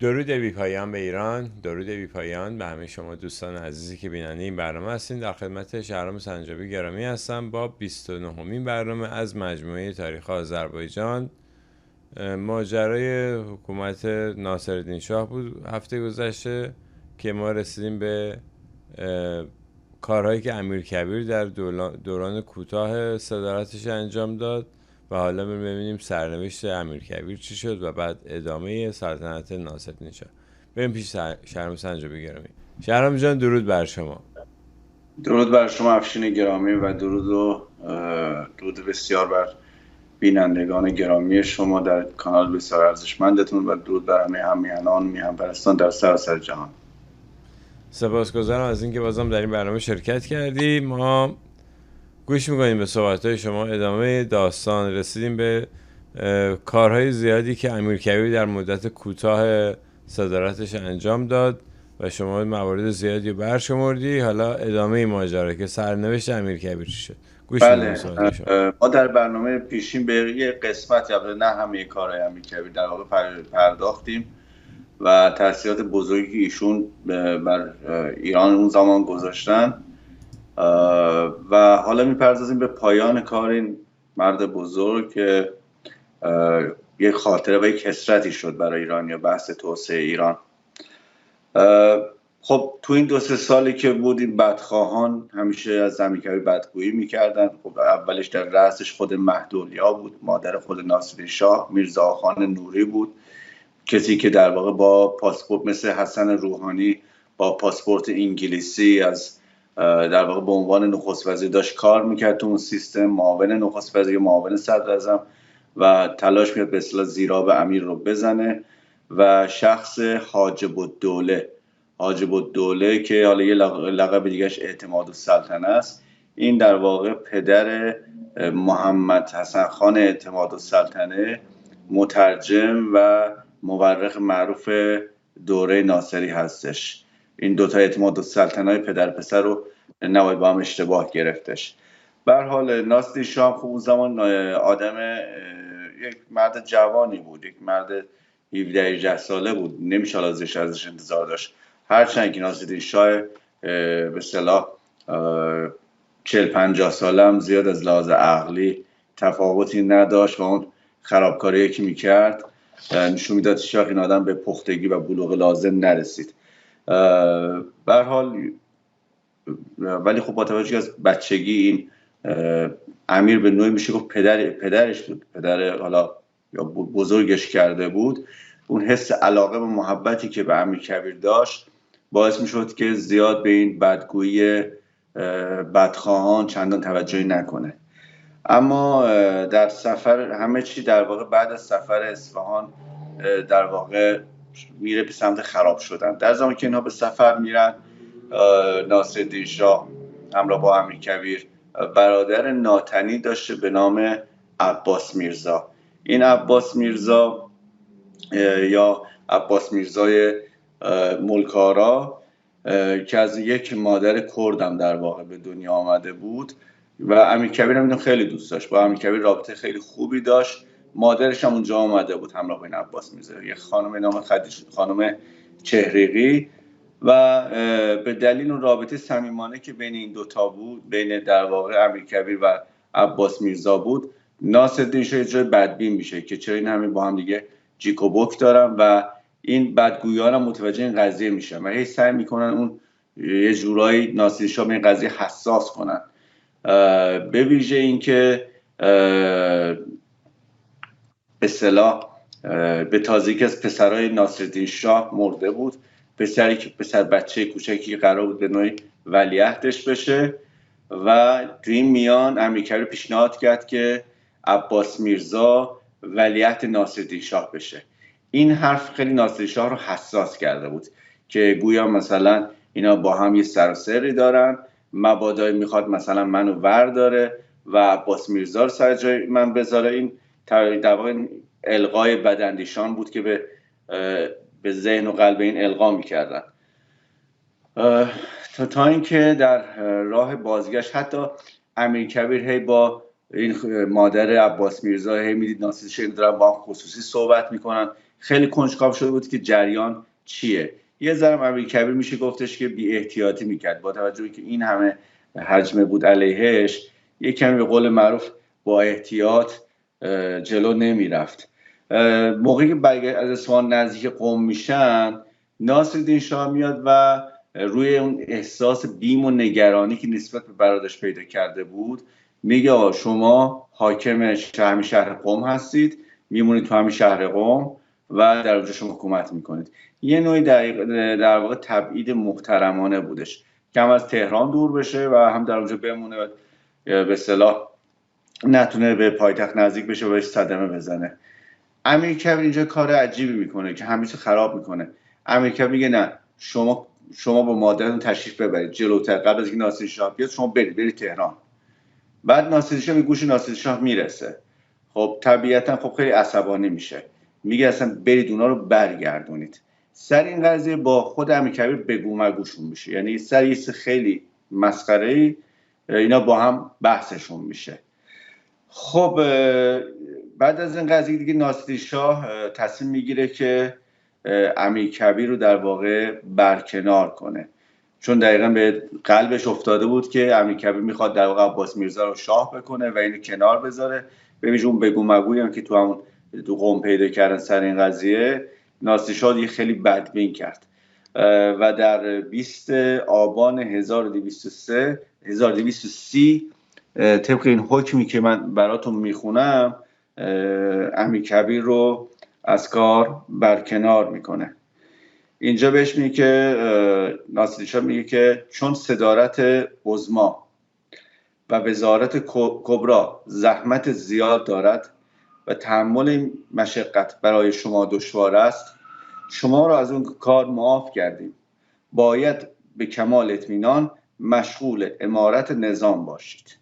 درود بی پایان به ایران، درود بی پایان به همه شما دوستان عزیزی که بیننده این برنامه هستین. در خدمت شهرام سنجابی گرامی هستم با 29مین برنامه از مجموعه تاریخ آذربایجان. ماجرای حکومت ناصرالدین شاه بود هفته گذشته که ما رسیدیم به کارهایی که امیرکبیر در دوران کوتاه صدارتش انجام داد و حالا ببینیم سرنوشت امیرکبیر چی شد و بعد ادامه سلطنت ناصرالدین شاه. بریم پیش شهرام سنجابی گرامی. شهرام جان درود بر شما. درود بر شما افشین گرامی و درود بسیار بر بینندگان گرامی شما در کانال بسیار ارزشمندتون و درود بر همه همیهنان میهن‌پرستان در سراسر جهان. سپاسگزارم از اینکه بازم در این برنامه شرکت کردی. ما گوش میکنیم به صحبت‌های شما، ادامه داستان. رسیدیم به کارهای زیادی که امیرکبیر در مدت کوتاه صدارتش انجام داد و شما موارد زیادی برشمردی. حالا ادامه ماجرا که سرنوشت امیرکبیر چی شد. گوش میکنیم صحبت شما. ما در برنامه پیشین به یه قسمت نه همه کارهای امیرکبیر در واقع پرداختیم و تاثیرات بزرگی که ایشون بر ایران اون زمان گذاشتن و حالا میپردازیم به پایان کار این مرد بزرگ که یک خاطره و یک کسرتی شد برای ایران یا بحث توسعه ایران. خب تو این 2-3 سالی که بود این بدخواهان همیشه از امیرکبیر بدگویی میکردن. خب اولش در رأسش خود مهدولیا بود، مادر خود ناصرالدین شاه، میرزا آخان نوری بود، کسی که در واقع با پاسپورت مثل حسن روحانی با پاسپورت انگلیسی از در واقع به عنوان نخست وزیر داشت کار میکرد تو اون سیستم، معاون نخست وزیر، معاون صدر اعظم و تلاش میکرد به اصطلاح زیراب امیر رو بزنه. و شخص حاجب الدوله که حالا یه لقب دیگهش اعتماد السلطنه است، این در واقع پدر محمد حسن خان اعتماد السلطنه، مترجم و مورخ معروف دوره ناصری هستش. این دوتا اعتماد السلطنه پدر پسر رو نباید با هم اشتباه گرفتش. به هر حال ناصرالدین شاه خب اون زمان آدم یک مرد جوانی بود، یک مرد 17-18 ساله بود، نمیشه ازش انتظار داشت. هرچند که ناصرالدین شاه به اصطلاح 40-50 ساله هم زیاد از لحاظ عقلی تفاوتی نداشت و اون خرابکاری که میکرد نشون میداد شاه این آدم به پختگی و بلوغ لازم نرسید. به هر حال ولی خب با توجه از بچگی این امیر به نوعی میشه گفت پدرش بود، پدر حالا یا بزرگش کرده بود. اون حس علاقه و محبتی که به امیرکبیر داشت باعث میشد که زیاد به این بدگویی بدخواهان چندان توجهی نکنه. اما در سفر همه چی در واقع بعد از سفر اصفهان در واقع میره به سمت خراب شدن. در زمانی که اینها به سفر میرن، ناصرالدین شاه همراه با امیرکبیر برادر ناتنی داشته به نام عباس میرزا. این عباس میرزا یا عباس میرزای ملکارا که از یک مادر کردم در واقع به دنیا آمده بود و امیرکبیر هم اینو خیلی دوست داشت، با امیرکبیر رابطه خیلی خوبی داشت. مادرش هم اونجا آمده بود همراه با این عباس میرزا، یه خانم نام خانم چهریقی. و به دلیل اون رابطه صمیمانه که بین این دوتا بود، بین در واقع امیرکبیر و عباس میرزا بود، ناصرالدین شاه جای بدبین میشه که چرا این همه با هم دیگه جیک و بک دارن و این بدگویان هم متوجه این قضیه میشن و هی سعی میکنن اون یه جورایی ناصرالدین شاه به این قضیه حساس کنن. به ویژه این که به اصطلاح به تازگی از پسرای ناصرالدین شاه مرده بود، پسری که پسر بچه کوچکی قرار بود به نوعی ولیعهدش بشه و تو این میان امیرکبیر پیشنهاد کرد که عباس میرزا ولیعهد ناصرالدین شاه بشه. این حرف خیلی ناصرالدین شاه رو حساس کرده بود که گویا مثلا اینا با هم یه سر و سری دارن، مبادا میخواد مثلا منو ورداره و عباس میرزا رو سر جای من بذاره. این در واقع القای بداندیشان بود که به ذهن و قلب این القا میکردن. تا اینکه در راه بازگشت حتی امیرکبیر هی با این مادر عباس میرزا هی میدید ناصرالدین شاه دارن با هم خصوصی صحبت میکنن، خیلی کنجکاو شده بود که جریان چیه. یه ذره امیرکبیر میشه گفتش که بی احتیاطی میکرد، با توجه که این همه حجمه بود علیهش، یه کمی به قول معروف با احتیاط جلو نمیرفت. موقعی که از اصفهان نزدیک قم میشن، ناصرالدین شاه میاد و روی اون احساس بیم و نگرانی که نسبت به برادرش پیدا کرده بود میگه شما حاکم همین شهر قم هستید، میمونید تو همین شهر قم و در اونجا شما حکومت میکنید. یه نوعی در واقع تبعید محترمانه بودش که هم از تهران دور بشه و هم در اونجا بمونه و به اصطلاح نتونه به پایتخت نزدیک بشه و بهش صدمه بزنه. امیرکبیر اینجا کار عجیبی میکنه که همیشه خراب میکنه. امیرکبیر میگه نه، شما با مادرتون تشریف ببرید جلوتر، قبل از اینکه ناصر شاه بیاد شما برید تهران. بعد ناصر شاه به گوش ناصر شاه میرسه، خب طبیعتا خب خیلی عصبانی میشه، میگه اصلا برید اونا رو برگردونید. سر این قضیه با خود امیرکبیر بگو مگوشون میشه، یعنی سر یه خیلی مسخره‌ای اینا با هم بحثشون میشه. خب بعد از این قضیه دیگه ناصر شاه تصمیم میگیره که امیرکبیر رو در واقع برکنار کنه، چون دقیقا به قلبش افتاده بود که امیرکبیر میخواد در واقع عباس میرزا رو شاه بکنه و اینو کنار بذاره. ببینید اون بگو مگویی هم که تو قم پیدا کردن سر این قضیه، ناصر شاه دیگه خیلی بدبین کرد و در 20 آبان 1230 طبق این حکمی که من براتون میخونم امیرکبیر رو از کار برکنار میکنه. اینجا بهش میگه که ناصرالدین میگه که چون صدارت عظما و وزارت کبرا زحمت زیاد دارد و تحمل مشقت برای شما دشوار است، شما را از اون کار معاف کردیم، باید به کمال اطمینان مشغول امارت نظام باشید.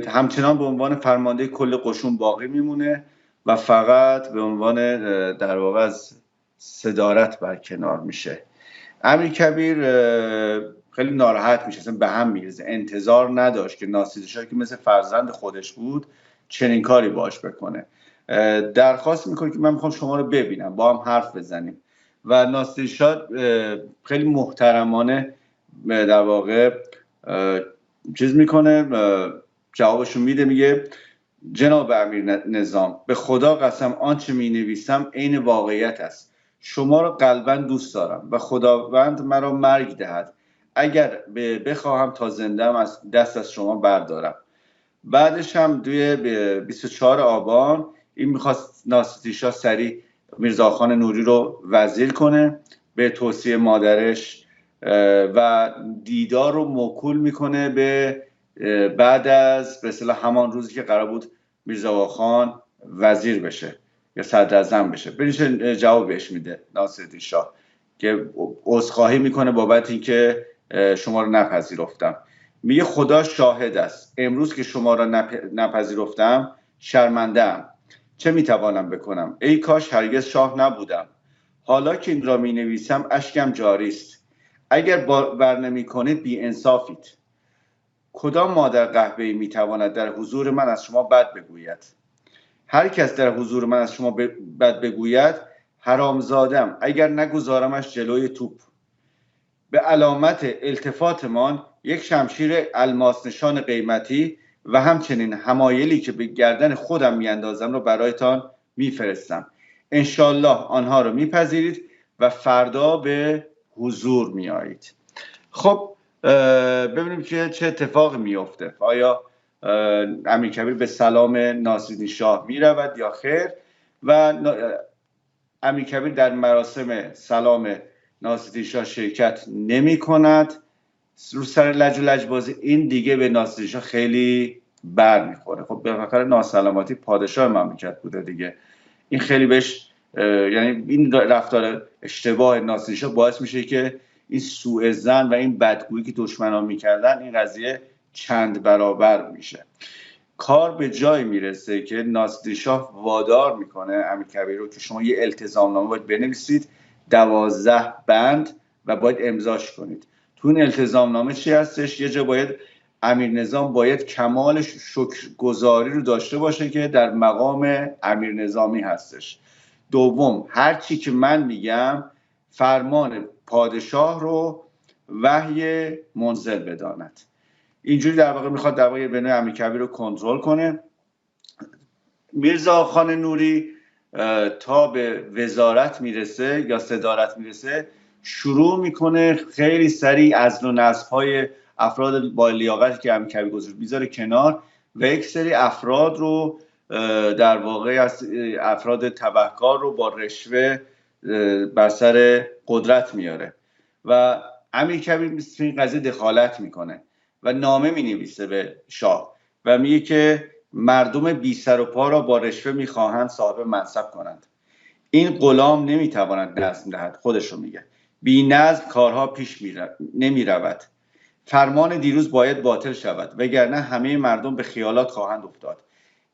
همچنان به عنوان فرمانده کل قشون باقی میمونه و فقط به عنوان در واقع از صدارت برکنار میشه. امیرکبیر خیلی ناراحت میشه، اصلا به هم میریزه، انتظار نداشت که ناصرالدین که مثل فرزند خودش بود چنین کاری باش بکنه. درخواست میکنه که من میخوام شما رو ببینم، با هم حرف بزنیم و ناصرالدین خیلی محترمانه در واقع چیز میکنه، جوابشو میده، میگه جناب امیر نظام، به خدا قسم آنچه می نویسم عین واقعیت است. شما را قلباً دوست دارم و خداوند مرا مرگ دهد اگر بخواهم تا زنده‌ام از دست از شما بردارم. بعدش هم توی 24 آبان این میخواست ناصرالدین شاه سریع میرزاخان نوری رو وزیر کنه به توصیه مادرش و دیدار رو موکول میکنه به بعد از به اصطلاح همان روزی که قرار بود میرزا خان وزیر بشه یا صدر اعظم بشه. برایش جواب بهش میده ناصرالدین شاه که عذرخواهی میکنه بابت اینکه شما رو نپذیرفتم. میگه خدا شاهد است، امروز که شما را نپذیرفتم شرمنده‌ام، چه میتوانم بکنم؟ ای کاش هرگز شاه نبودم. حالا که این را مینویسم اشکم جاری است. اگر باور نمی‌کنید بی انصافید. کدام مادر قهوه‌ای میتواند در حضور من از شما بد بگوید؟ هر کس در حضور من از شما بد بگوید حرامزادم اگر نگذارمش جلوی توپ. به علامت التفاتمان یک شمشیر الماس نشان قیمتی و همچنین حمایلی که به گردن خودم میاندازم رو برایتان میفرستم. انشالله آنها رو میپذیرید و فردا به حضور میایید. خب ببینیم که چه اتفاقی میفته. آیا امیرکبیر به سلام ناصرالدین شاه میرود یا خیر؟ و امیرکبیر در مراسم سلام ناصرالدین شاه شرکت نمی کند. رو سر لج و لجبازی این دیگه به ناصرالدین شاه خیلی بر میخوره. خب به خاطر ناسلامتی پادشاه مملکت بوده دیگه، این خیلی بهش یعنی این رفتار اشتباه ناصرالدین شاه باعث میشه که این سوء ظن و این بدگویی که دشمنان میکردن این قضیه چند برابر میشه. کار به جای میرسه که ناصرالدین شاه وادار میکنه امیرکبیر رو که شما یه التزامنامه باید بنویسید 12 بند و باید امضاش کنید. تو این التزامنامه چی هستش؟ یه جا باید امیر نظام باید کمال شکرگزاری رو داشته باشه که در مقام امیر نظامی هستش. دوم، هر چی که من میگم فرمان پادشاه رو وحی منزل بداند. اینجوری در واقع میخواد در واقع بنای امیرکبیر رو کنترل کنه. میرزا خان نوری تا به وزارت میرسه یا صدارت میرسه، شروع میکنه خیلی سریع عزل و نصب‌های افراد با لیاقتی که امیرکبیر گذاشت میذاره کنار و یک سری افراد رو در واقع از افراد تبهکار رو با رشوه بر سر قدرت میاره و امیرکبیر تو این قضیه دخالت میکنه و نامه مینویسه به شاه و میگه که مردم بی سر و پا را با رشوه میخواهند صاحب منصب کنند. این غلام نمیتواند نظم دهد. خودش رو میگه بی نظم کارها پیش نمیرود. فرمان دیروز باید باطل شود وگرنه همه مردم به خیالات خواهند افتاد.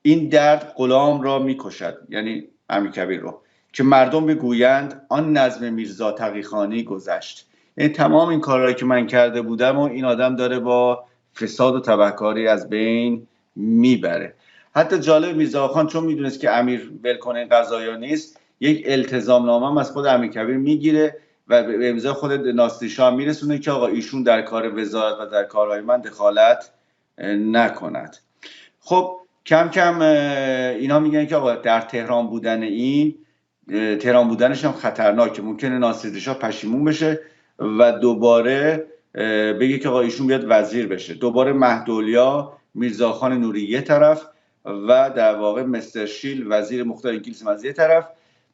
این درد غلام را میکشد، یعنی امیرکبیر رو، که مردم بگویند آن نظم میرزا تقیخانی گذشت. یعنی تمام این کارهایی که من کرده بودم و این آدم داره با فساد و تبهکاری از بین میبره. حتی جالب میرزا خان چون میدونست که امیر ولکن این قضایا نیست، یک التزام نامه هم از خود امیرکبیر میگیره و به امضای خود ناصری شاه میرسونه که آقا ایشون در کار وزارت و در کارهای من دخالت نکند. خب کم کم اینا میگن که آقا در تهران بودنش هم خطرناکه، ممکنه ناصری شاه پشیمون بشه و دوباره بگه که آقا ایشون بیاد وزیر بشه. دوباره مهدولیا میرزا خان نوری یه طرف و در واقع مستر شیل وزیر مختار انگلیس از یه طرف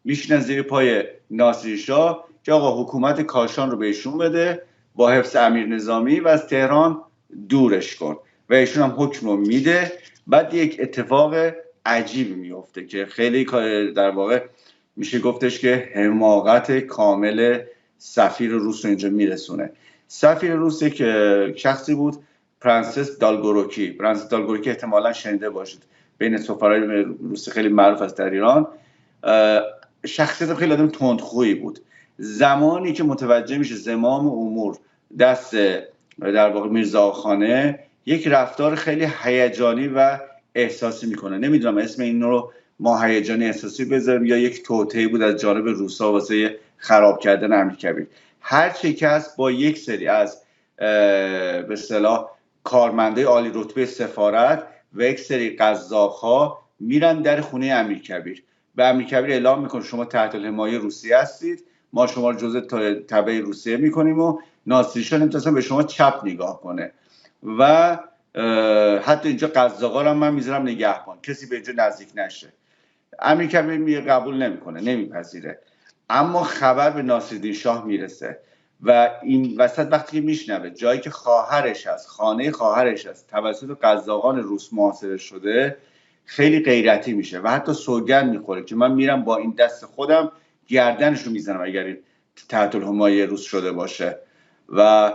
میشینن زیر پای ناصری شاه که آقا حکومت کاشان رو بهشون بده با حفظ امیر نظامی و از تهران دورش کن و ایشون هم حکم رو میده. بعد یک اتفاق عجیب میفته که خیلی در واقع میشه گفتش که حماقت کامل سفیر روس رو اینجا میرسونه. سفیر روس که شخصی بود، پرنسس دالگوروکی احتمالا شنیده باشید، بین سفرای روس خیلی معروف است در ایران. شخصیت خیلی آدم تندخویی بود. زمانی که متوجه میشه زمام امور دست در واقع میرزا خانه، یک رفتار خیلی هیجانی و احساسی میکنه. نمیدونم اسم این رو ما هیجانی احساسی بذاریم یا یک توطئه بود از جانب روسا واسه خراب کردن امیرکبیر. هر چه کس با یک سری از به اصطلاح کارمنده عالی رتبه سفارت و یک سری قزاق‌ها میرن در خونه امیرکبیر. به امیرکبیر اعلام میکنه شما تحت الحمایه روسیه هستید، ما شما رو جزء تبع روسیه میکنیم و ناصری شاه نمیتونه به شما چپ نگاه کنه و حتی اینجا قزاقا رو من میذارم نگهبان، کسی به اینجا نزدیک نشه. امیرکبیر میگه قبول نمیکنه، نمیپذیره. اما خبر به ناصرالدین شاه میرسه و این وسط وقتی که میشنوه جایی که خواهرش هست، خانه خواهرش هست، توسط قزاقان روس محاصره شده، خیلی غیرتی میشه و حتی سوگند میخوره که من میرم با این دست خودم گردنش رو میزنم اگر این تحت الحمایه روس شده باشه. و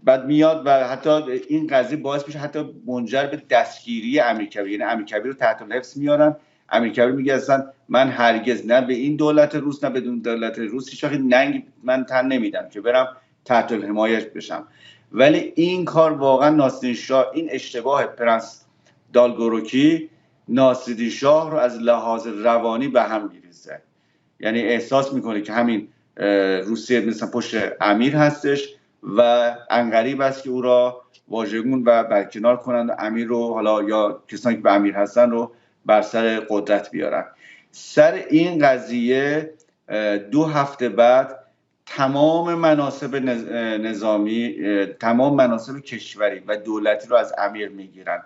بعد میاد و حتی این قضیه باعث میشه حتی منجر به دستگیری امیرکبیر، یعنی امیرکبیر رو تحت الحبس میارن. امیرکبیر میگه اصلا من هرگز نه به این دولت روس نه بدون دولت روس هیچ وقت ننگ من تن نمیدم که برم تحت الحمایه بشم. ولی این کار واقعا ناصرالدین شاه، این اشتباه پرنس دالگوروکی ناصرالدین شاه رو از لحاظ روانی به هم میریزه. یعنی احساس میکنه که همین روسیه مثلا پشت امیر هستش و عنقریب است که او را واژگون و برکنار کنند و امیر رو حالا یا کسانی که به امیر هستن رو بر سر قدرت بیارن. سر این قضیه 2 هفته بعد تمام مناصب نظامی، تمام مناصب کشوری و دولتی رو از امیر میگیرن،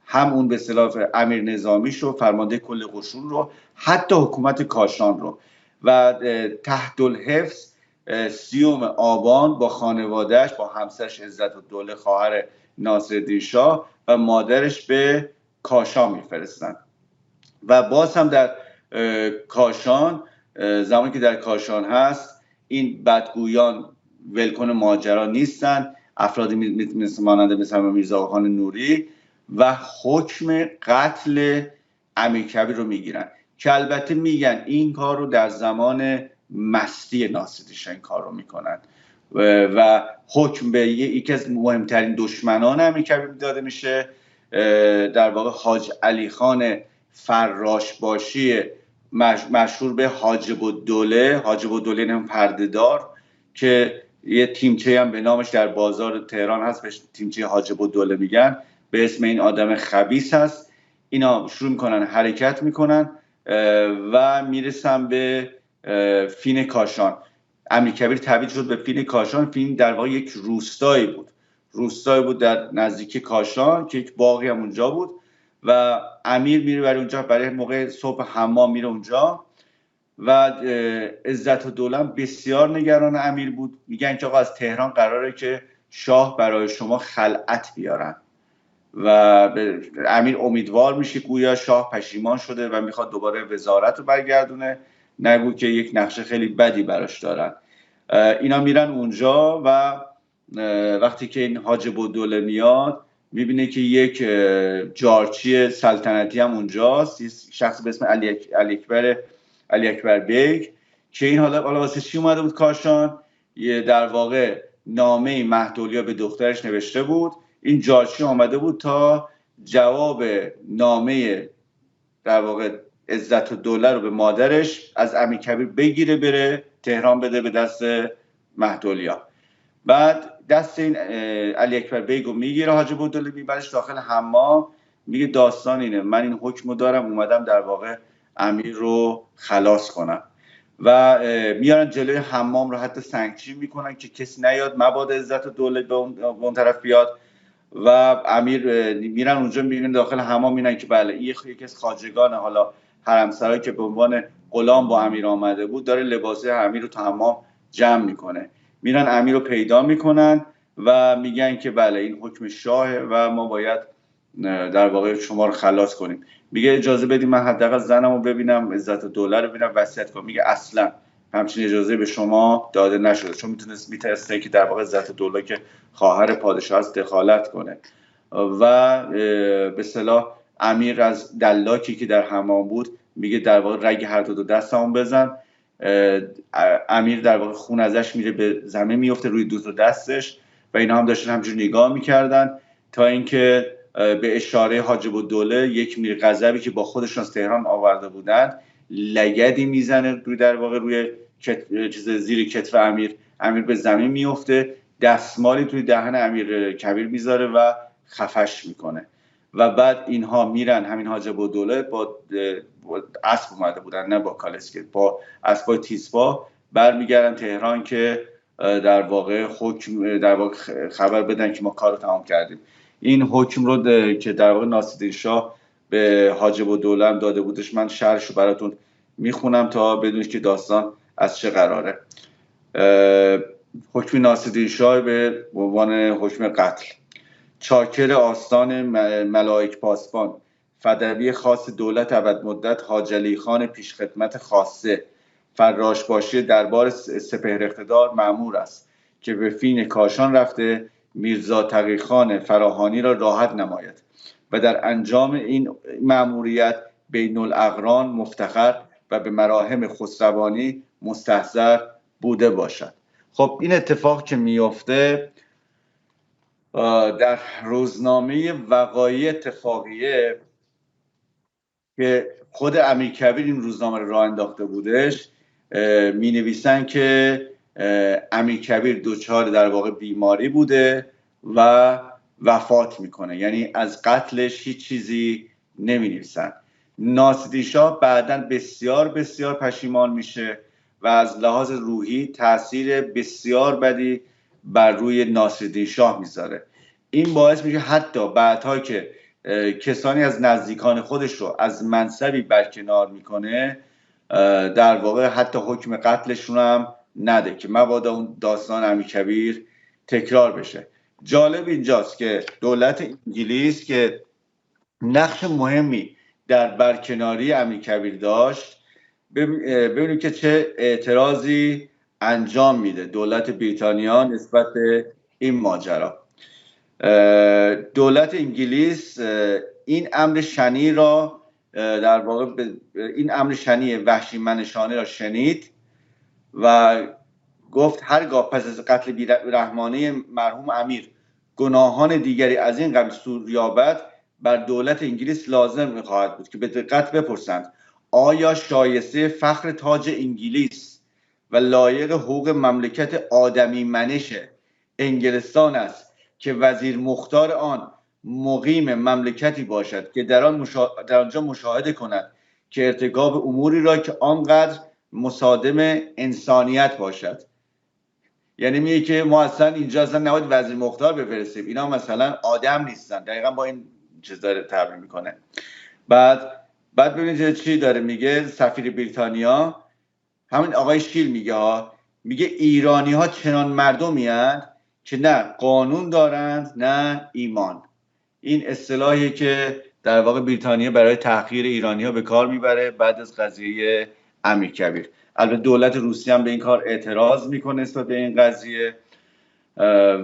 هم اون به اصطلاح امیر نظامیش رو، فرمانده کل قشون رو، حتی حکومت کاشان رو. و تحت الحفظ 30 آبان با خانوادهش، با همسرش عزتالدوله خواهر ناصرالدین شاه و مادرش به کاشان میفرستن. و باز هم در کاشان، زمانی که در کاشان هست، این بدگویان ولکن ماجرا نیستن، افرادی مثل میرزا خان نوری و حکم قتل امیرکبیر رو میگیرن که البته میگن این کار رو در زمان مستی ناصرالدین شاه این کار رو میکنن و حکم به یکی از مهمترین دشمنان امیرکبیر داده میشه، در واقع حاج علی خان فراشباشی مشهور به حاجب الدوله، حاجب الدوله یعنی پردهدار، که یه تیمچه هم به نامش در بازار تهران هست، بهش تیمچه حاجب الدوله میگن، به اسم این آدم خبیث هست. اینا شروع میکنن حرکت میکنن و میرسن به فین کاشان. امیرکبیر تبعید شد به فین کاشان. فین در واقع یک روستایی بود در نزدیکی کاشان که یک باغی هم اونجا بود و امیر میره برای اونجا، برای موقع صبح حمام میره اونجا و عزت الدوله بسیار نگران امیر بود. میگن که آقا از تهران قراره که شاه برای شما خلعت بیارن و امیر امیدوار میشه، گویا شاه پشیمان شده و میخواد دوباره وزارت رو برگردونه، نگو که یک نقشه خیلی بدی براش دارن. اینا میرن اونجا و وقتی که این حاجب الدوله میاد میبینه که یک جارچی سلطنتی هم اونجاست، شخص به اسم علی اکبر بیگ، که این حالا واسه چی اومده بود کاشان؟ در واقع نامه مهدولیا به دخترش نوشته بود. این جارچی آمده بود تا جواب نامه در واقع عزت الدوله رو به مادرش از امیرکبیر بگیره، بره تهران بده به دست مهدولیا. بعد دست این علی اکبر بیگو میگیره حاجب الدوله، میبرش داخل حمام، میگه داستان اینه، من این حکمو دارم، اومدم در واقع امیر رو خلاص کنم. و میارن جلوی حمام رو حتی سنگچین میکنن که کسی نیاد، مبادا عزت الدوله به اون طرف بیاد. و امیر میرن اونجا، میبینن داخل حمام، میبینن که بله این یکی از خواجگان حالا حرمسرایی که به عنوان غلام با امیر آمده بود داره لباسه امیر رو تو حمام جمع میکنه. میرن امیر رو پیدا میکنن و میگن که بله این حکم شاهه و ما باید در واقع شما رو خلاص کنیم. میگه اجازه بدید من حداقل زنم رو ببینم، عزت الدوله رو ببینم، وصیت کنم. میگه اصلا همچین اجازه به شما داده نشده، چون میتونسته که در واقع عزت الدوله که خواهر پادشاه است دخالت کنه. و به اصطلاح امیر از دلاکی که در حمام بود میگه در واقع رگ هر دو دستمون بزن. امیر در واقع خون ازش میره به زمین میفته روی دو دستش و اینا هم داشتن همجور نگاه میکردن تا اینکه به اشاره حاجب الدوله یک میر غضبی که با خودشون از تهران آورده بودن لگدی میزنه روی در واقع روی زیر کتف امیر به زمین میفته، دستمالی توی دهن امیر کبیر میذاره و خفش میکنه. و بعد اینها میرن، همین حاجب الدوله با اسب اومده بودن نه با کالسکه، با اسبای تیزپا برمیگردن تهران که در واقع خبر بدن که ما کار رو تمام کردیم. این حکم رو که در واقع ناصرالدین شاه به حاجب الدوله هم داده بودش، من شرحش رو براتون میخونم تا بدونید که داستان از چه قراره. حکم ناصرالدین شاه به عنوان حکم قتل. چاکر آستان ملائک پاسبان، فدوی خاص دولت ابد مدت حاج علی خان پیش خدمت خاصه، فراش باشی دربار سپهر اقتدار مأمور است که به فین کاشان رفته میرزا تقی خان فراهانی را راحت نماید و در انجام این مأموریت بین الاقران مفتخر و به مراهم خسروانی مستحضر بوده باشد. خب این اتفاق که میفته در روزنامه وقایع اتفاقیه که خود امیرکبیر این روزنامه رو راه انداخته بودش، می نویسن که امیرکبیر دچار در واقع بیماری بوده و وفات میکنه، یعنی از قتلش هیچ چیزی نمی نویسن. ناصرالدین شاه بعداً بسیار بسیار پشیمان میشه و از لحاظ روحی تاثیر بسیار بدی بر روی ناصرالدین شاه میذاره. این باعث میشه حتی بعدها که کسانی از نزدیکان خودش رو از منصبی برکنار میکنه در واقع حتی حکم قتلشون هم نده که مبادا اون داستان امیرکبیر تکرار بشه. جالب اینجاست که دولت انگلیس که نقش مهمی در برکناری امیرکبیر داشت، ببینید که چه اعتراضی انجام میده دولت بریتانیا نسبت به این ماجرا. دولت انگلیس این امر شنی را در واقع این امر شنی وحشی منشانه را شنید و گفت هرگاه پس از قتل بی‌رحمانه مرحوم امیر گناهان دیگری از این قبیل صورت یابد بر دولت انگلیس لازم خواهد بود که به دقت بپرسند آیا شایسته فخر تاج انگلیس و لایق حقوق مملکت آدمی منش انگلستان است که وزیر مختار آن مقیم مملکتی باشد که در آنجا مشاهده کند که ارتکاب اموری را که آنقدر مصادم انسانیت باشد. یعنی میگه که ما اصلا اینجا اصلا نباید وزیر مختار بفرستیم، اینا مثلا آدم نیستن. دقیقا با این چیز داره تعبیر میکنه. بعد ببینید چی داره میگه سفیر بریتانیا، همین آقای شیل میگه ایرانی ها چنان مردمی هستند که نه قانون دارند نه ایمان. این اصطلاحی که در واقع بریتانیا برای تحقیر ایرانی ها به کار میبره بعد از قضیه امیرکبیر. البته دولت روسیه هم به این کار اعتراض میکنه نسبت به این قضیه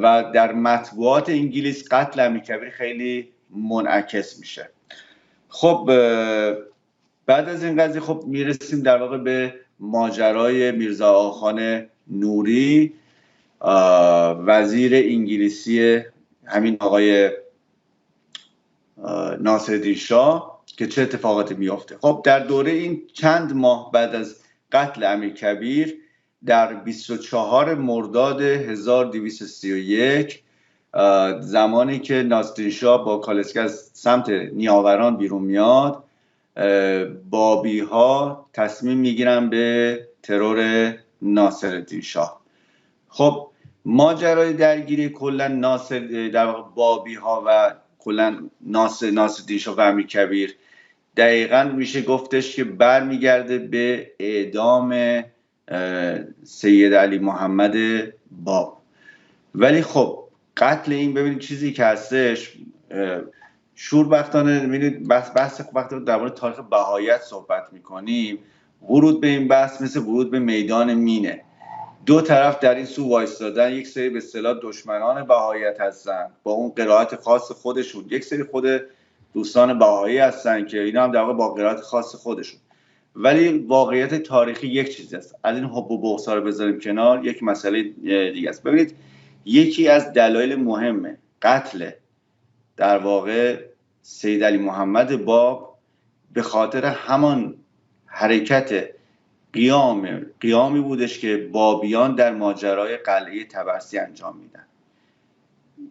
و در مطبوعات انگلیس قتل امیرکبیر خیلی منعکس میشه. خب بعد از این قضیه خب میرسیم در واقع به ماجرای میرزا آقاخان نوری، وزیر انگلیسی همین آقای ناصرالدین شاه، که چه اتفاقاتی میفته. خب در دوره این چند ماه بعد از قتل امیرکبیر در 24 مرداد 1231 زمانی که ناصرالدین شاه با کالسکه از سمت نیاوران بیرون میاد، بابی ها تصمیم میگیرن به ترور ناصرالدین شاه. خب ماجرای درگیری کلا در واقع بابی ها و کلا ناصرالدین شاه و امیرکبیر دقیقاً میشه گفتش که برمیگرده به اعدام سید علی محمد باب. ولی خب قتل این، ببینید چیزی که هستش شوربختانه، ببینید بحث وقتی در مورد تاریخ بهاییت صحبت میکنیم، ورود به این بحث مثل ورود به میدان مینه. دو طرف در این سو وایستادن، یک سری به اصطلاح دشمنان بهاییت هستن با اون قرائت خاص خودشون، یک سری خود دوستان بهایی هستن که اینا هم در واقع با قرائت خاص خودشون. ولی واقعیت تاریخی یک چیز است. از این حب و بغضا رو بذاریم کنار، یک مسئله دیگه است. ببینید یکی از دلایل مهم قتل در واقع سید علی باب به خاطر همان حرکت قیامی بودش که بابیان در ماجرای قلعه طبرسی انجام میدن.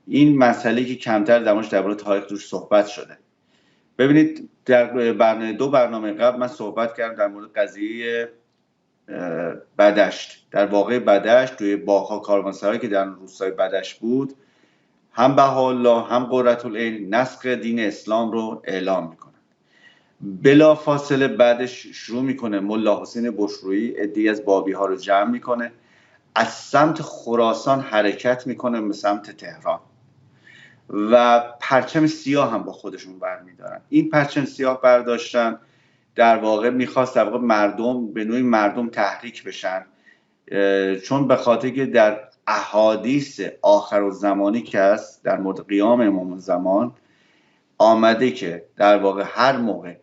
این مسئله که کمتر در مورد تاریخ روش صحبت شده. ببینید در دو برنامه قبل من صحبت کردم در مورد قضیه بدشت. در واقع بدشت توی باغ‌ها کاروانسرایی که در روستای بدشت بود، هم بهاءالله هم قرةالعین نسخ دین اسلام رو اعلام میکنن. بلا فاصله بعدش شروع میکنه ملا حسین بشرویی عده‌ای از بابی ها رو جمع میکنه، از سمت خراسان حرکت میکنه به سمت تهران و پرچم سیاه هم با خودشون برمیدارن. این پرچم سیاه برداشتن در واقع میخواست در واقع مردم به نوعی مردم تحریک بشن، چون به خاطر که در احادیث آخرالزمانی که هست در مورد قیام امام الزمان آمده که در واقع هر موقع،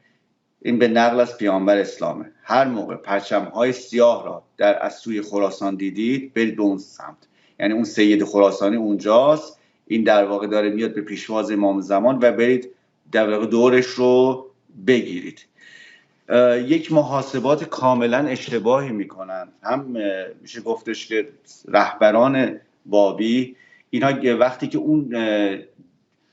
این به نقل از پیامبر اسلامه، هر موقع پرچم‌های سیاه را از سوی خراسان دیدید برید به اون سمت. یعنی اون سید خراسانی اونجاست، این در واقع داره میاد به پیشواز امام زمان و برید در واقع دورش رو بگیرید. یک محاسبات کاملا اشتباهی میکنن. هم میشه گفتش که رهبران بابی اینا وقتی که اون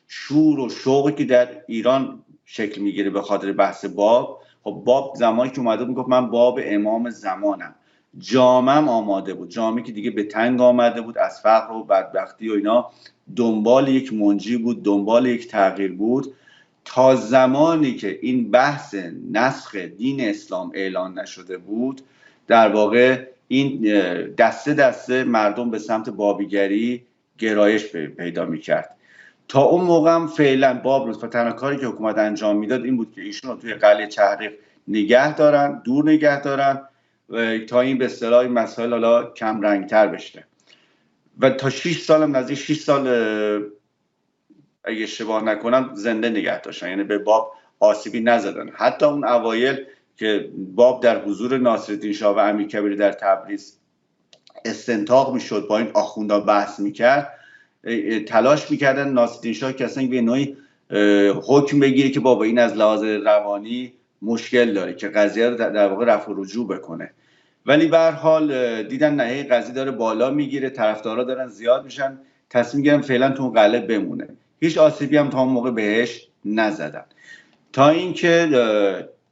شور و شوقی که در ایران شکل میگیره به خاطر بحث باب، خب باب زمانی که اومده میگفت من باب امام زمانم، جامم آماده بود، جامی که دیگه به تنگ آمده بود از فقر و بدبختی و اینا، دنبال یک منجی بود، دنبال یک تغییر بود. تا زمانی که این بحث نسخ دین اسلام اعلان نشده بود در واقع این دسته دسته مردم به سمت بابیگری گرایش پیدا میکرد. تا اون موقع هم فعلا باب رو تنها کاری که حکومت انجام میداد این بود که ایشون رو توی قلعه چهرق دور نگه دارن تا این به اصطلاح مسائل حالا کم رنگتر بشه و تا 6 سال هم نزدیک 6 سال اگه اشتباه نکنم زنده نگه داشتن، یعنی به باب آسیبی نزدن. حتی اون اوایل که باب در حضور ناصرالدین شاه و امیرکبیر در تبریز استنطاق میشد، با این آخوندا بحث میکرد، تلاش میکردن ناصرالدین شاه که اصلا به نوعی حکم بگیره که بابا این از لحاظ روانی مشکل داره که قضیه رو در واقع رفع و رجوع بکنه. ولی به هر حال دیدن نه قضیه داره بالا میگیره، طرفدارا دارن زیاد میشن، تصمیم گرفتن فعلا تو اون قلعه بمونه. هیچ آسیبی هم تا اون موقع بهش نزدن، تا اینکه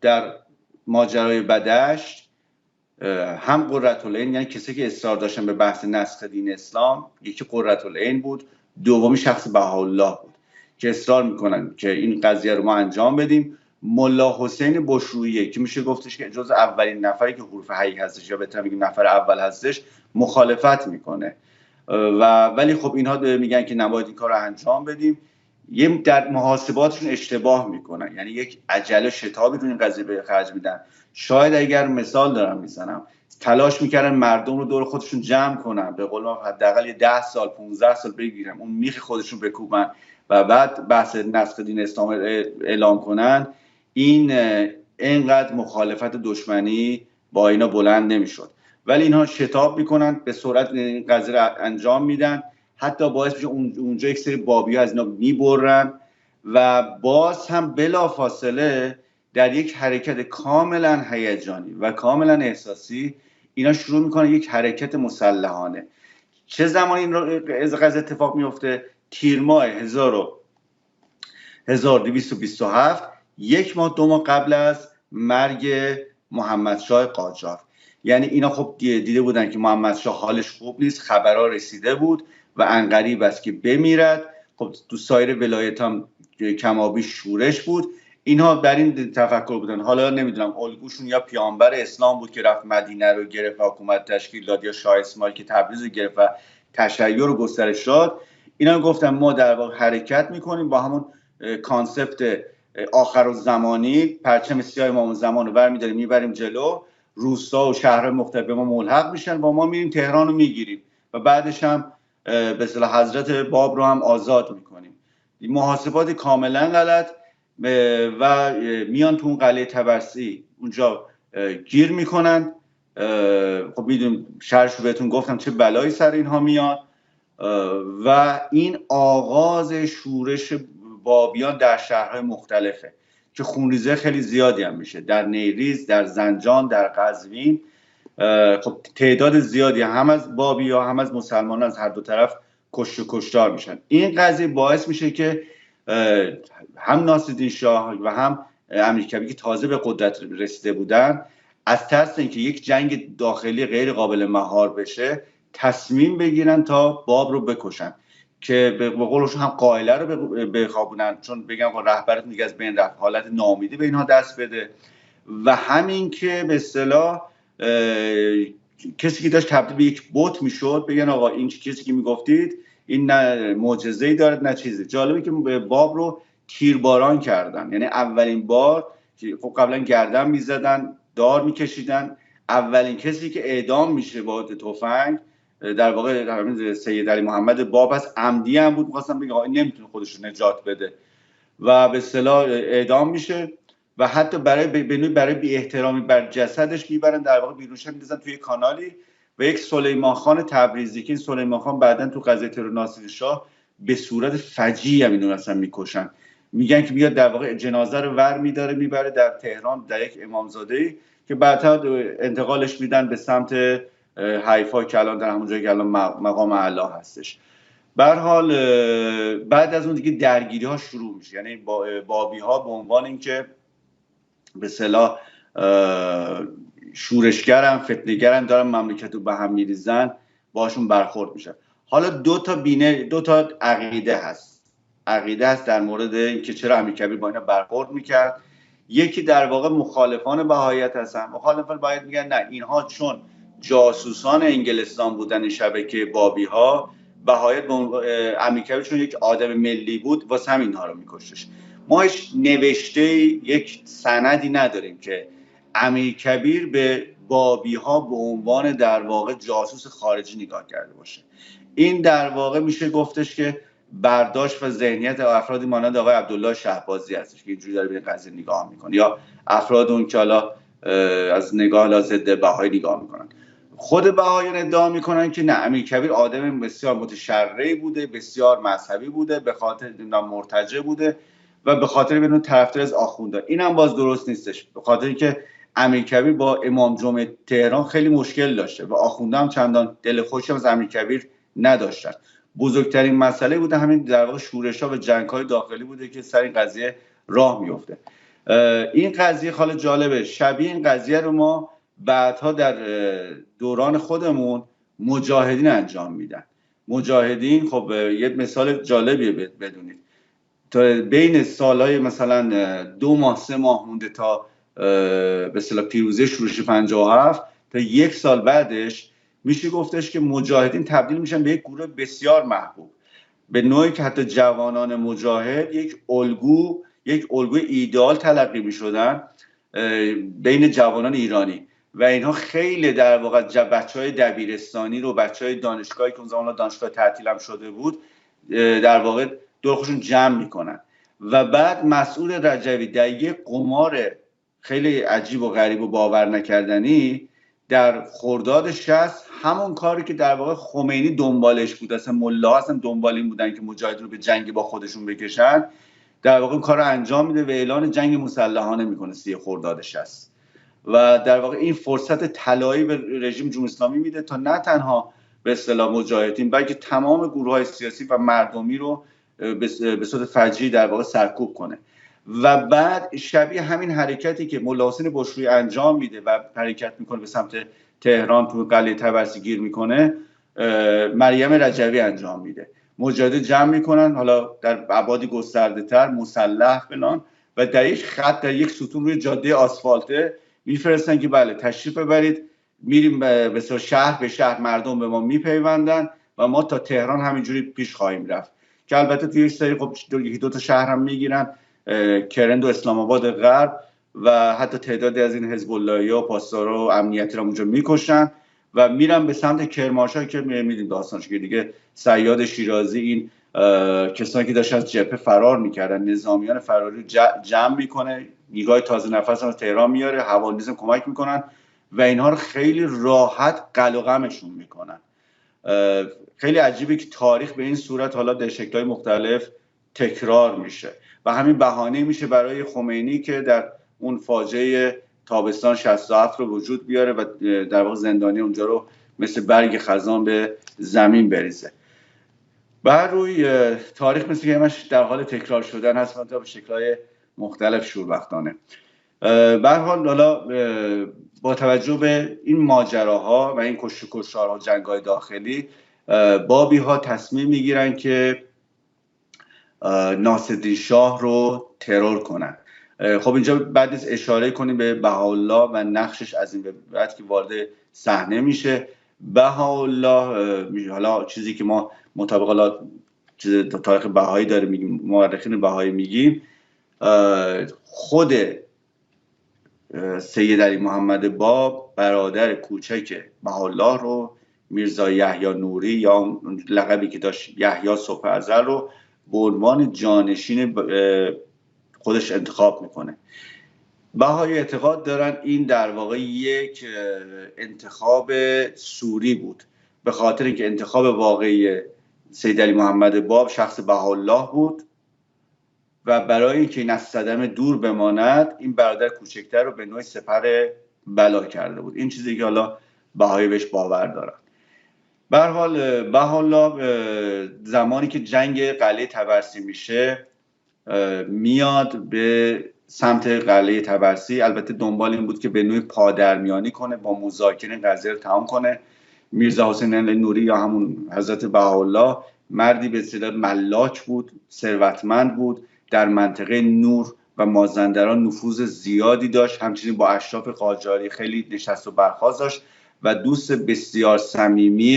در ماجرای بدشت هم قرةالعین، یعنی کسی که اصرار داشتن به بحث نسخ دین اسلام، یکی قرةالعین بود، دومی شخص بهاءالله بود که اصرار میکنن که این قضیه رو ما انجام بدیم. ملا حسین بشرویه که میشه گفتش که جز اولین نفری که حروف هی هستش، یا بهتر بگیم نفر اول هستش، مخالفت میکنه ولی خب اینها میگن که نباید این کار رو انجام بدیم. یه در محاسباتشون اشتباه میکنن، یعنی یک عجله شتابی رو این قضیه به خرج میدن. شاید اگر مثال دارم میزنم تلاش میکردن مردم رو دور خودشون جمع کنن، به قول ما حداقل 10 سال 15 سال بگیرن، اون میخ خودشون بکوبن و بعد بحث نسخ دین اسلام اعلام کنن، این اینقدر مخالفت دشمنی با اینا بلند نمیشد. ولی اینها شتاب میکنن، به سرعت این قضیه رو انجام میدن، حتی باعث میشه اونجا یک سری بابی ها از اینا میبرن و باز هم بلافاصله در یک حرکت کاملا هیجانی و کاملا احساسی اینا شروع میکنن یک حرکت مسلحانه. چه زمانی این قضیه اتفاق میفته؟ تیر ماه 1227، 1 ماه 2 ماه قبل از مرگ محمد شاه قاجار. یعنی اینا خب دیده بودن که محمد شاه حالش خوب نیست، خبرها رسیده بود و عنقریب است که بمیرد. خب تو سایر ولایت هم کمابی شورش بود. اینها در این تفکر بودن. حالا نمیدونم الگوشون یا پیامبر اسلام بود که رفت مدینه رو گرفت و حکومت تشکیل داد، یا شاه اسماعیل که تبریز رو گرفت و تشیع رو گسترش داد. اینا گفتن ما در واقع حرکت میکنیم با همون کانسپت آخرالزمانی، پرچم سیاه امام زمان رو برمی‌داریم میبریم جلو، روستا و شهرهای مختلف به ما ملحق میشن و ما میریم تهران رو میگیریم و بعدش هم به اصطلاح حضرت باب رو هم آزاد میکنیم. محاسبات کاملا غلط و میان تو اون قلعه طبرسی اونجا گیر میکنن. خب میدونم شرش رو بهتون گفتم چه بلایی سر اینها میاد و این آغاز شورش بابیان در شهرهای مختلفه که خونریزی خیلی زیادی هم میشه، در نیریز، در زنجان، در قزوین. خب تعداد زیادی هم از بابی‌ها هم از مسلمانان از هر دو طرف کشت و کشتار میشن. این قضیه باعث میشه که هم ناصرالدین شاه و هم امیرکبیر که تازه به قدرت رسیده بودن، از ترس اینکه یک جنگ داخلی غیر قابل مهار بشه تصمیم بگیرن تا باب رو بکشن، که به قولشون هم قائله رو بخوابونن، چون بگن رهبرتون دیگه از بین رفت، حالت ناامیدی به اینها دست بده. و همین که به اصطلاح کسی که داشت تبدیل به یک بت میشد بگن آقا این کسی که میگفتید این نه معجزه‌ای داره نه چیزی. جالبه که باب رو تیرباران کردن، یعنی اولین بار که خب قبلا گردن میزدن، دار میکشیدن، اولین کسی که اعدام میشه با تفنگ در واقع سید علی محمد باب هست. عمدی هم بود، می‌خواستم بگم آقا نمیتونه خودش رو نجات بده و به اصطلاح اعدام میشه و حتی برای بی احترامی بر جسدش میبرن در واقع بیرونش میندازن توی کانالی و یک سلیمان خان تبریزی که این سلیمان خان بعدن تو قضیه ترور ناصرالدین شاه به صورت فجیعی هم اینو اصلا میکشن. میگن که میاد در واقع جنازه رو ور میداره میبره در تهران در یک امامزاده‌ای که بعدها انتقالش میدن به سمت حیفا که الان در همون جایی که الان مقام اعلی هستش. به هر حال بعد از اون دیگه درگیری ها شروع میشه، یعنی بابی ها به عنوان اینکه به اصطلاح شورشگرن فتنه‌گرن دارن مملکت رو به هم میریزن، باشون برخورد میشه. حالا دو تا عقیده هست در مورد اینکه چرا امیرکبیر با اینا برخورد میکرد. یکی در واقع مخالفان بهاییت هستن. مخالفان بهاییت میگن نه، اینها چون جاسوسان انگلستان بودن این شبکه بابی ها، بهاییت امیرکبیر چون یک آدم ملی بود واسه همین اینها رو میکشتش. ما هیچ نوشته یک سندی نداریم که امیرکبیر به بابی ها به عنوان در واقع جاسوس خارجی نگاه کرده باشه. این در واقع میشه گفتش که برداشت و ذهنیت افرادی مانند آقای عبدالله شهبازی هستش که اینجوری داره به قضیه نگاه میکنه، یا افراد اون که حالا از نگاه ضد بهایی نگاه میکنن. خود بهاییان ادعا میکنن که نه، امیرکبیر آدم بسیار متشرعی بوده، بسیار مذهبی بوده، به خاطر مرتجع بوده و به خاطر بدون طرفدار از آخوندا. این هم باز درست نیستش، به خاطر اینکه امیرکبیر با امام جمعه تهران خیلی مشکل داشته و آخوندا هم چندان دل خوشی از امیرکبیر نداشتن. بزرگترین مسئله بوده همین در واقع شورش‌ها و جنگ‌های داخلی بوده که سر این قضیه راه میفته. این قضیه خاله جالبه، شبیه این قضیه رو ما بعدها در دوران خودمون مجاهدین انجام میدن. مجاهدین خب یه مثال جالبیه بدونید، تا بین سالهای مثلا 2 ماه 3 ماه مونده تا به اصطلاح پیروزی شورش 57 تا 1 سال بعدش میشه گفتش که مجاهدین تبدیل میشن به یک گروه بسیار محبوب، به نوعی که حتی جوانان مجاهد یک الگوی ایدئال تلقی میشدن بین جوانان ایرانی و اینها خیلی در واقع بچهای دبیرستانی رو، بچهای دانشگاهی که اون زمان دانشگاه تعطیل هم شده بود، در واقع دور خودشون جمع میکنن و بعد مسعود رجوی در یک قمار خیلی عجیب و غریب و باور نکردنی در خرداد 60 همون کاری که در واقع خمینی دنبالش بود، اصلا ملاها اصلا دنبال این بودن که مجاهد رو به جنگ با خودشون بکشن، در واقع کار رو انجام میده و اعلان جنگ مسلحانه میکنه 30 خرداد 60 و در واقع این فرصت طلایی به رژیم جمهوری اسلامی میده تا نه تنها به اصطلاح مجاهدین بلکه تمام گروه‌های سیاسی و مردمی رو به صورت فجیعی در واقع سرکوب کنه. و بعد شبیه همین حرکتی که ملا حسین بشرویی انجام میده و حرکت میکنه به سمت تهران، تو قلعه طبرسی گیر میکنه، مریم رجوی انجام میده. مجاهدین جمع میکنن، حالا در ابعادی گسترده تر، مسلح فلان، و در یک خط، در یک ستون روی جاده آسفالته میفرستن که بله تشریف ببرید، میریم به شهر به شهر، مردم به ما میپیوندن و ما تا تهران همینجوری پیش خواهیم رفت. که البته توی یک سری خب 2 تا شهر هم میگیرن، کرند و اسلام آباد غرب، و حتی تعدادی از این حزب اللهی‌ها و پاسدارا و امنیتی رو اونجا میکشن و میرن به سمت کرمانشاه که میدیم داستانش که دیگه صیاد شیرازی، این کسانی که داشتن از جبهه فرار میکردن، نظامیان فراری رو جمع میکنه، نیگاه تازه نفس از تهران میاره، حوالیزم کمک میکنن و اینها رو خیلی راحت قل و غمشون میکنن. خیلی عجیبه که تاریخ به این صورت حالا در شکل‌های مختلف تکرار میشه و همین بهانه میشه برای خمینی که در اون فاجعه تابستان 67 رو وجود بیاره و در واقع زندانی اونجا رو مثل برگ خزان به زمین بریزه. بر روی تاریخ مثل که همش در حال تکرار شدن هست، منتها به شکل‌های مختلف شوربختانه. به هر حال حالا با توجه به این ماجراها و این کشت و کشتارها و جنگ‌های داخلی، بابی‌ها تصمیم میگیرن که ناصرالدین شاه رو ترور کنن. خب اینجا بعد از اشاره کنیم به بهاءالله و نقشش از این بعد که وارد صحنه میشه. بهاءالله حالا چیزی که ما مطابق حالا چیز تاریخ بهایی داره میگیم، مورخین بهایی میگیم، خود سید علی محمد باب برادر کوچک بهاءالله رو، میرزا یحیی نوری یا لقبی که داشت یحیی صبح ازل رو به عنوان جانشین خودش انتخاب میکنه. بهایی اعتقاد دارن این در واقع یک انتخاب سوری بود، به خاطر اینکه انتخاب واقعی سید علی محمد باب شخص بهاءالله بود و برای اینکه این از صدمه دور بماند این برادر کوچکتر رو به نوعی سپر بلا کرده بود. این چیزی که حالا بهایی بهش باور دارن. به هر حال بهاءالله زمانی که جنگ قلعه طبرسی میشه میاد به سمت قلعه طبرسی، البته دنبال این بود که به نوعی پادرمیانی کنه، با مذاکره قضیه رو تمام کنه. میرزا حسین نوری یا همون حضرت بهاءالله مردی به اصطلاح ملاک بود، ثروتمند بود، در منطقه نور و مازندران نفوذ زیادی داشت، همچنین با اشراف قاجاری خیلی نشست و برخاست داشت و دوست بسیار صمیمی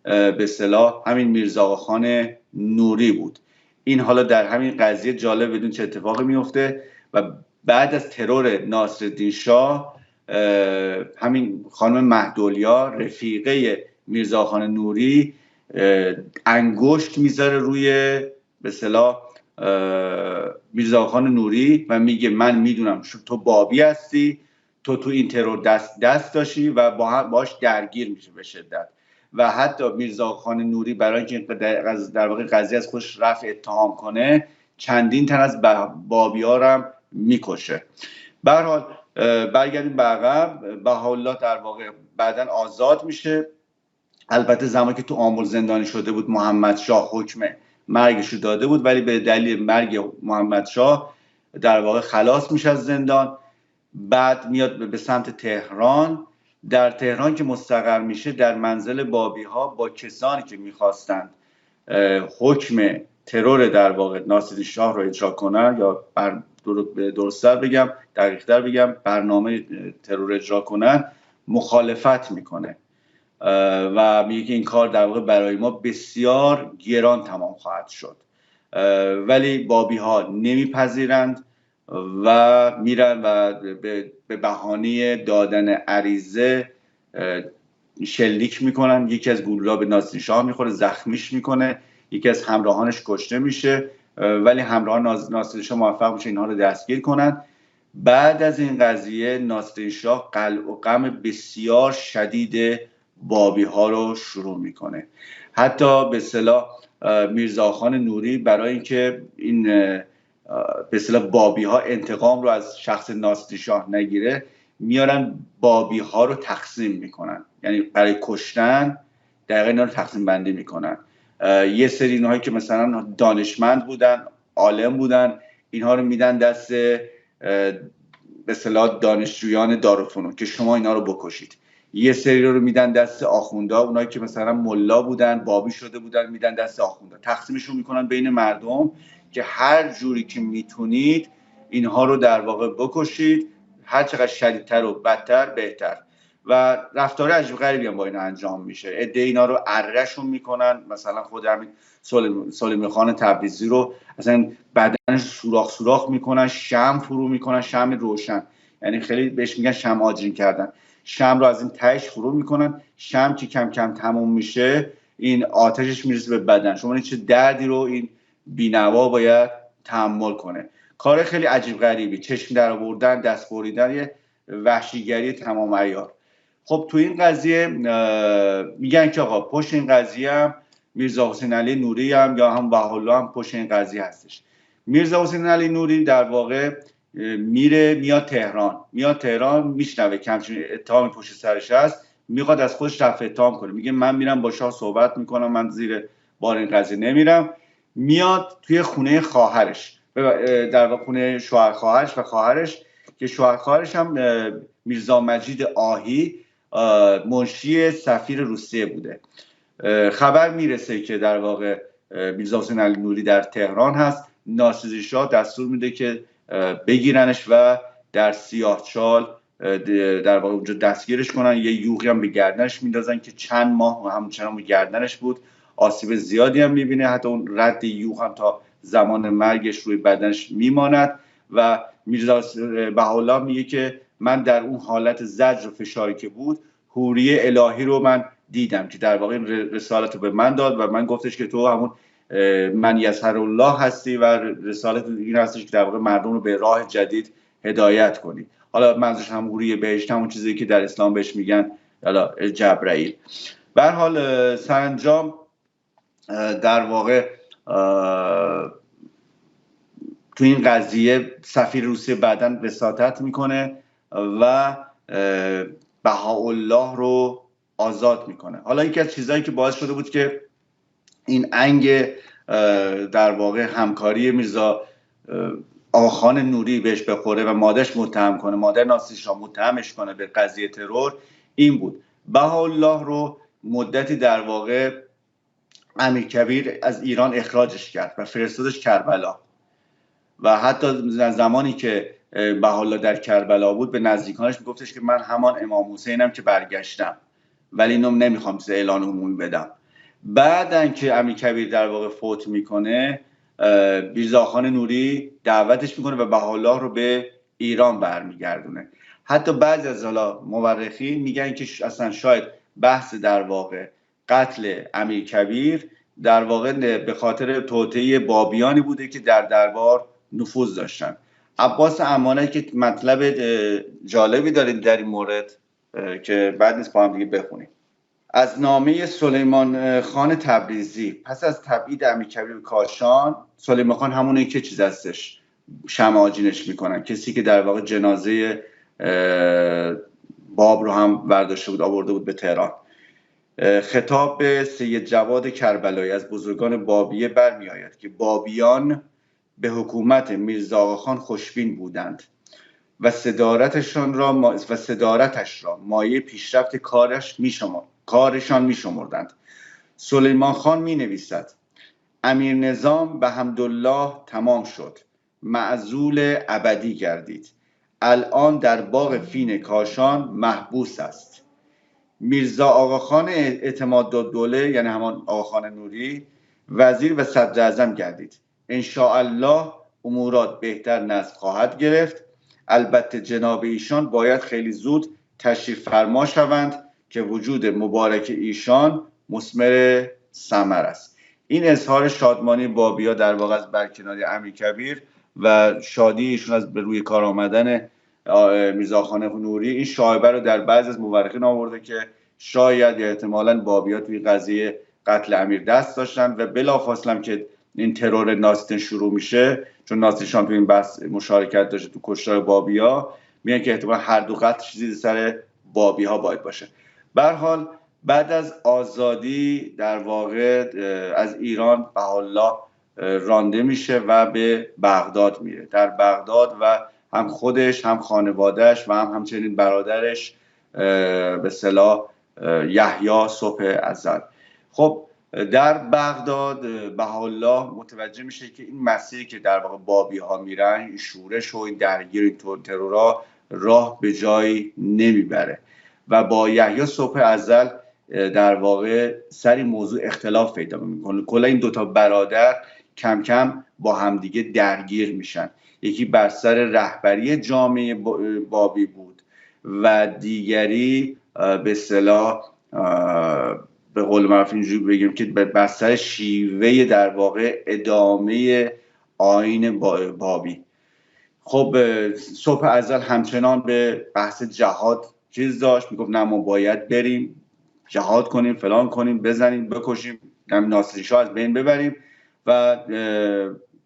به اصطلاح همین میرزا آقاخان نوری بود. این حالا در همین قضیه جالب بدون چه اتفاقی میفته و بعد از ترور ناصرالدین شاه همین خانم مهدولیا رفیقه میرزا آقاخان نوری انگشت میذاره روی به اصطلاح میرزا آقاخان نوری و میگه من میدونم تو بابی هستی، تو این ترور دست داشتی و باش درگیر میشه به شدت. و حتی میرزا آقاخان نوری برای اینکه در واقع قضیه از خودش رفع اتهام کنه چندین تن از بابی ها هم میکشه. به هر حال برگردیم به عقب. بهاءالله در واقع بعداً آزاد میشه. البته زمانی که تو آمل زندانی شده بود محمد شاه حکم مرگش رو داده بود، ولی به دلیل مرگ محمد شاه در واقع خلاص میشه از زندان. بعد میاد به سمت تهران. در تهران که مستقر میشه در منزل بابی ها با کسانی که میخواستند حکم ترور در واقع ناصری شاه رو اجرا کنن، یا درست‌تر بگم دقیق‌تر بگم برنامه ترور اجرا کنن، مخالفت میکنه و میگه که این کار در واقع برای ما بسیار گران تمام خواهد شد. ولی بابی ها نمیپذیرند و میرن و به بهانه دادن عریضه شلیک میکنن. یکی از گلولا به ناصری شاه میخوره، زخمیش میکنه. یکی از همراهانش کشته میشه، ولی همراهان ناصری شاه موفق میشه اینها رو دستگیر کنن. بعد از این قضیه ناصری شاه قلع و قم بسیار شدید بابی ها رو شروع میکنه. حتی به اصطلاح میرزاخان نوری برای اینکه این به اصطلاح بابی ها انتقام رو از شخص ناصری شاه نگیره، میارن بابی ها رو تقسیم میکنن، یعنی برای کشتن دقیقا اینا رو تقسیم بندی میکنن. یه سری اینهایی که مثلا دانشمند بودن، عالم بودن، اینها رو میدن دست به اصطلاح دانشجویان دارالفنون که شما اینا رو بکشید. یه سری رو میدن دست آخوندا، اونایی که مثلا ملا بودن، بابی شده بودن، میدن دست آخوندا. تقسیمشون میکنن بین مردم که هر جوری که میتونید اینها رو در واقع بکشید، هر چقدر شدیدتر و بدتر بهتر. و رفتار عجیب غریبی هم با اینا انجام میشه. عده اینا رو ارهشون میکنن، مثلا خود همین سلیمی خان تبریزی رو اصلا بدنش سوراخ میکنن، شمع فرو میکنن، شمع روشن، یعنی خیلی بهش میگن شمع آجین کردن. شمع رو از این تهش فرو میکنن، شمع که کم کم تموم میشه این آتشش میرسه به بدن شما. چه دردی رو این بینوا باید تحمل کنه. کار خیلی عجیب غریبی، چشم در آوردن، دست بریدن، یه وحشیگری تمام عیار. خب تو این قضیه میگن که آقا پشت این قضیه هم میرزا حسین علی نوری هم یا هم بهاءالله هم پشت این قضیه هستش. میرزا حسین علی نوری در واقع میاد تهران میشنوه که همچین اتهامی پشت سرش هست، میخواد از خودش رفع اتهام کنه. میگه من میرم با شاه صحبت میکنم، من زیر بار این قضیه نمیرم. میاد توی خونه خواهرش، در واقع خونه شوهر خواهرش و خواهرش، که شوهر خواهرش هم میرزا مجید آهی منشی سفیر روسیه بوده. خبر میرسه که در واقع میرزا حسین علی نوری در تهران هست. ناصری شاه دستور میده که بگیرنش و در سیاهچال در واقع اونجا دستگیرش کنن. یه یوغی هم به گردنش میندازن که چند ماه همچنان به گردنش بود. آسیب زیادی هم میبینه، حتی اون رد یوغ هم تا زمان مرگش روی بدنش میماند. و میرزا بهاءالله میگه که من در اون حالت زجر و فشاری که بود، حوری الهی رو من دیدم که در واقع رسالت رو به من داد و من گفتش که تو همون من یسهر الله هستی و رسالت این هستش که در واقع مردم رو به راه جدید هدایت کنی. حالا منظورش هم حوری بهشت، همون چیزی که در اسلام بهش میگن حالا جبرائیل. به هر حال سرانجام در واقع تو این قضیه سفیر روسیه بعداً وساطت میکنه و بهاءالله رو آزاد میکنه. حالا یکی از چیزهایی که باعث شده بود که این انگ در واقع همکاری میرزا آخان نوری بهش بخوره و مادرش متهم کنه، مادر ناصری شاه متهمش کنه به قضیه ترور، این بود. بهاءالله رو مدتی در واقع امیرکبیر از ایران اخراجش کرد و فرستادش کربلا. و حتی زمانی که بهاءالله در کربلا بود به نزدیکانش میگفتش که من همان امام حسینم که برگشتم، ولی اینو نمیخوام اعلان عمومی بدم. بعدن که امیرکبیر در واقع فوت میکنه، میرزاخان نوری دعوتش میکنه و بهاءالله رو به ایران برمیگردونه. حتی بعضی از حالا مورخین میگن که اصلا شاید بحث در واقع قتل امیرکبیر در واقع به خاطر توطئه بابیانی بوده که در دربار نفوذ داشتن. عباس امانه که مطلب جالبی داره در این مورد که بعد نیست با هم دیگه بخونیم. از نامه سلیمان خان تبریزی. پس از تبعید امیرکبیر به کاشان، سلیمان خان همونه که چیز هستش، شمع آجینش میکنن، کسی که در واقع جنازه باب رو هم برداشته بود آورده بود به تهران. خطاب به سید جواد کربلایی از بزرگان بابیه برمی آید که بابیان به حکومت میرزا آقاخان خوشبین بودند و صدارتش را مایه پیشرفت کارشان می شمردند. سلیمان خان می نویسد: امیر نظام به حمدالله تمام شد، معزول ابدی گردید، الان در باغ فین کاشان محبوس است. میرزا آقاخان اعتمادالدوله، یعنی همان آقاخان نوری، وزیر و صدر اعظم گردید. انشاءالله امورات بهتر نسل خواهد گرفت. البته جناب ایشان باید خیلی زود تشریف فرما شوند که وجود مبارک ایشان مثمر ثمر است. این اظهار شادمانی بابیا در واقع از برکناری امیرکبیر و شادی ایشون از به روی کار آمدن میرزاخان نوری، این شایبه رو در بعضی از مورخین آورده که شاید یا احتمالاً بابیا توی قضیه قتل امیر دست داشتن و بلافاصله که این ترور ناصرالدین شروع میشه، چون ناصرالدین تو این بحث مشارکت داشته تو کشتار بابیا، میگن که احتمال هر دو قتل چیزی سر بابی‌ها باید باشه. به هر حال بعد از آزادی در واقع از ایران بهاءالله رانده میشه و به بغداد میره. در بغداد و هم خودش هم خانوادهش و همچنین برادرش به اصطلاح یحیی صبح ازل. خب در بغداد بهاءالله متوجه میشه که این مسیری که در واقع بابی ها میرن، این شورش و این درگیری، این ترورها راه به جایی نمیبره و با یحیی صبح ازل در واقع سر این موضوع اختلاف پیدا میکنه. کلا این دوتا برادر کم کم با همدیگه درگیر میشن. یکی بر سر رهبری جامعه بابی بود و دیگری به اصطلاح به قول معروف اینجوری بگیم که بر سر شیوه در واقع ادامه آیین بابی. خب صبح ازل همچنان به بحث جهاد چیز داشت، میگفت نه ما باید بریم جهاد کنیم، فلان کنیم، بزنیم بکشیم، ناصری شاه از بین ببریم و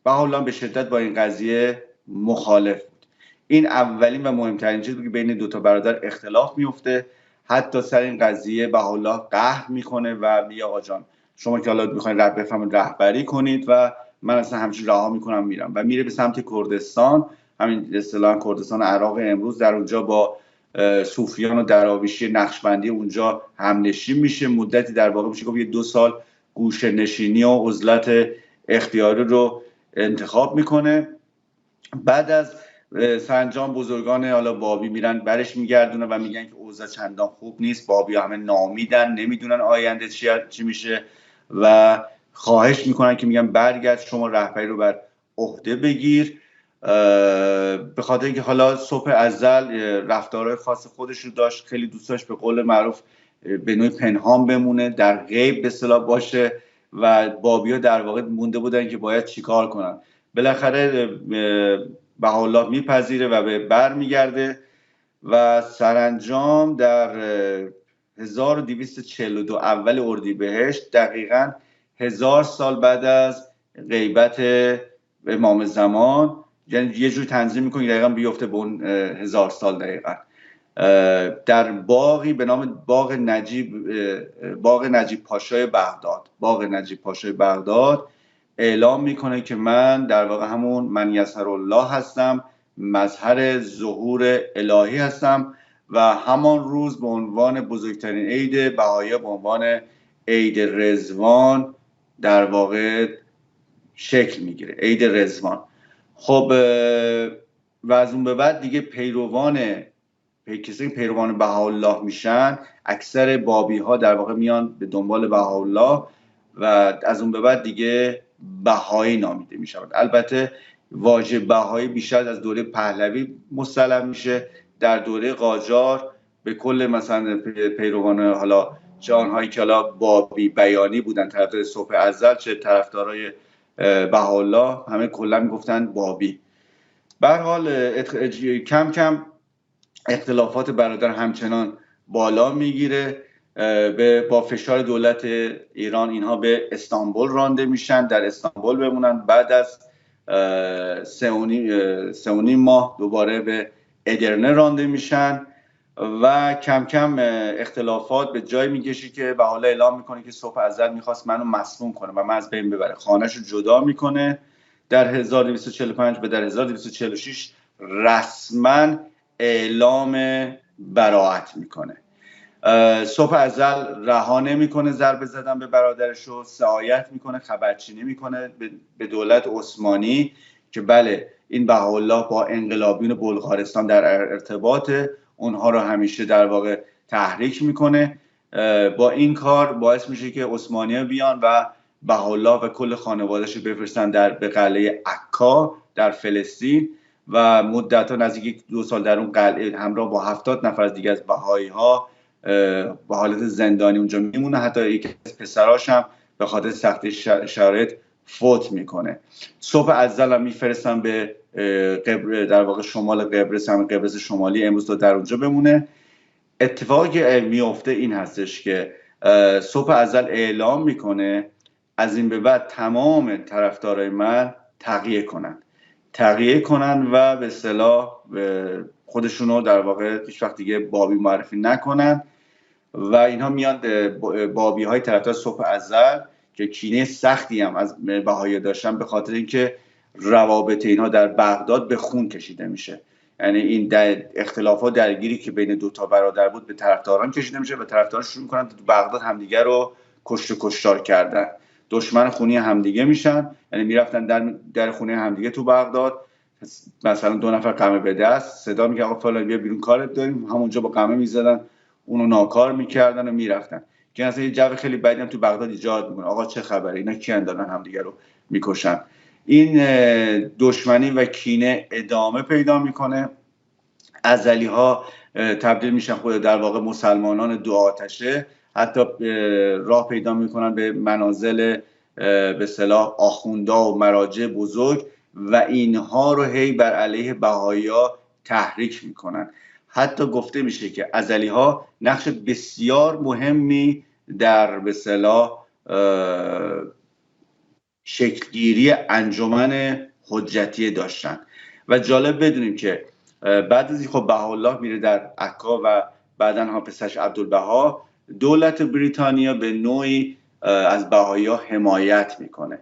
بهاءالله به شدت با این قضیه مخالف بود. این اولین و مهمترین چیز بود که بین دو تا برادر اختلاف میفته. حتی سر این قضیه بهاءالله قهر میکنه و میگه آقا جان شما که حالا میخواین بفهمید رهبری کنید و من اصلا همچین رها میکنم میرم، و میره به سمت کردستان، همین اصطلاحاً کردستان عراق امروز. در اونجا با صوفیان و دراویشی نقشبندی اونجا همنشین میشه. مدتی در واقع میشه گفت 2 سال گوشه نشینی و عزلت اختیاری رو انتخاب میکنه. بعد از سرانجام بزرگان حالا بابی میرن برش میگردونه و میگن که اوضاع چندان خوب نیست، بابی همه نامیدن، نمیدونن آینده چی میشه و خواهش میکنن که میگن برگرد شما رهبری رو بر عهده بگیر. به خاطر اینکه حالا صبح ازل رفتارهای خاص خودش رو داشت، خیلی دوست داشت به قول معروف به نوعی پنهان بمونه، در غیب به اصطلاح باشه و بابی‌ها در واقع مونده بودن که باید چیکار کنن. بالاخره بهاءالله میپذیره و به بر میگرده و سرانجام در 1242 اول اردیبهشت، دقیقاً 1000 سال بعد از غیبت امام زمان، یعنی یه جور تنظیم میکنه دقیقاً بیفته به اون 1000 سال دقیقاً، در باغی به نام باغ نجیب پاشای بغداد اعلام میکنه که من در واقع همون من یسر الله هستم، مظهر ظهور الهی هستم و همان روز به عنوان بزرگترین عید بهایی به عنوان عید رضوان در واقع شکل میگیره، عید رضوان. خب و از اون به بعد دیگه کسی پیروان بهاءالله میشن، اکثر بابی ها در واقع میان به دنبال بهاءالله و از اون به بعد دیگه بهایی نامیده میشود. البته واژه بهایی بیشتر از دوره پهلوی مستلزم میشه. در دوره قاجار به کل مثلا پیروان حالا چه آنهایی که حالا بابی بیانی بودن، طرفدار صبح ازل، چه طرفدارای بهاءالله، همه کلا میگفتن بابی. به هر حال کم کم اختلافات برادر همچنان بالا میگیره با فشار دولت ایران اینها به استانبول رانده میشن، در استانبول بمونن. بعد از 3.5 ماه دوباره به ادرنه رانده میشن و کم کم اختلافات به جای میکشه که و حالا اعلام میکنه که صبح ازل میخواست منو مسموم کنه و من از بین ببره. خانه‌شو جدا میکنه در 1245 به در 1246 رسما اعلام براءت میکنه. صبح ازل رها نمیکنه ضربه زدن به برادرشو، سعایت میکنه، خبرچینی میکنه به دولت عثمانی که بله این بهاءالله با انقلابیون بلغارستان در ارتباطه، اونها رو همیشه در واقع تحریک میکنه. با این کار باعث میشه که عثمانی‌ها بیان و بهاءالله و کل خانواده‌اش بفرستن به قلعه عکا در فلسطین و مدت‌ها نزدیک 2 سال در اون قلعه همراه با 70 نفر دیگه از بهائی‌ها با حالت زندانی اونجا میمونه. حتی یکی از پسراش هم به خاطر سختی شرایط فوت میکنه. صبح ازل هم میفرستن به در واقع شمال قبرس، هم قبرس شمالی امروز در اونجا بمونه. اتفاقی که میفته این هستش که صبح ازل اعلام میکنه از این به بعد تمام طرفدارای من تقیه کنن و به اصطلاح خودشونو در واقع هیچ وقت دیگه بابی معرفی نکنن و اینها میان بابی های طرفدار صبح ازل که کینه سختی هم از بهایی داشتن به خاطر اینکه روابط اینها در بغداد به خون کشیده میشه. یعنی این اختلافات درگیری که بین 2 تا برادر بود به طرفداران کشیده میشه و طرفداران شروع میکنن تو بغداد همدیگه رو کشت و کشتار کردن، دشمن خونی همدیگه میشن. یعنی میرفتن در خونه همدیگه تو بغداد، مثلا 2 نفر قمه به دست صدا میگه آقا فلان بیا بیرون کارت داریم، همونجا با قمه میزدن اونو ناکار میکردن و میرفتن که اصلا یه جو خیلی بدی هم تو بغداد ایجاد میکنه. آقا چه خبره، اینا کیان دارن همدیگه رو میکشن؟ این دشمنی و کینه ادامه پیدا میکنه. ازلی ها تبدیل میشن خود در واقع مسلمانان 2 آتشه، حتی راه پیدا میکنن به منازل به اصطلاح آخوندا و مراجع بزرگ و اینها رو هی بر علیه بهائی‌ها تحریک میکنن. حتی گفته میشه که ازلی ها نقش بسیار مهمی در به اصطلاح شکلگیری انجمن حجتیه داشتن و جالب بدونیم که بعد از خب بهاءالله میره در عکا و بعداً هم پسرش عبدالبها، دولت بریتانیا به نوعی از بهائی‌ها حمایت میکنه.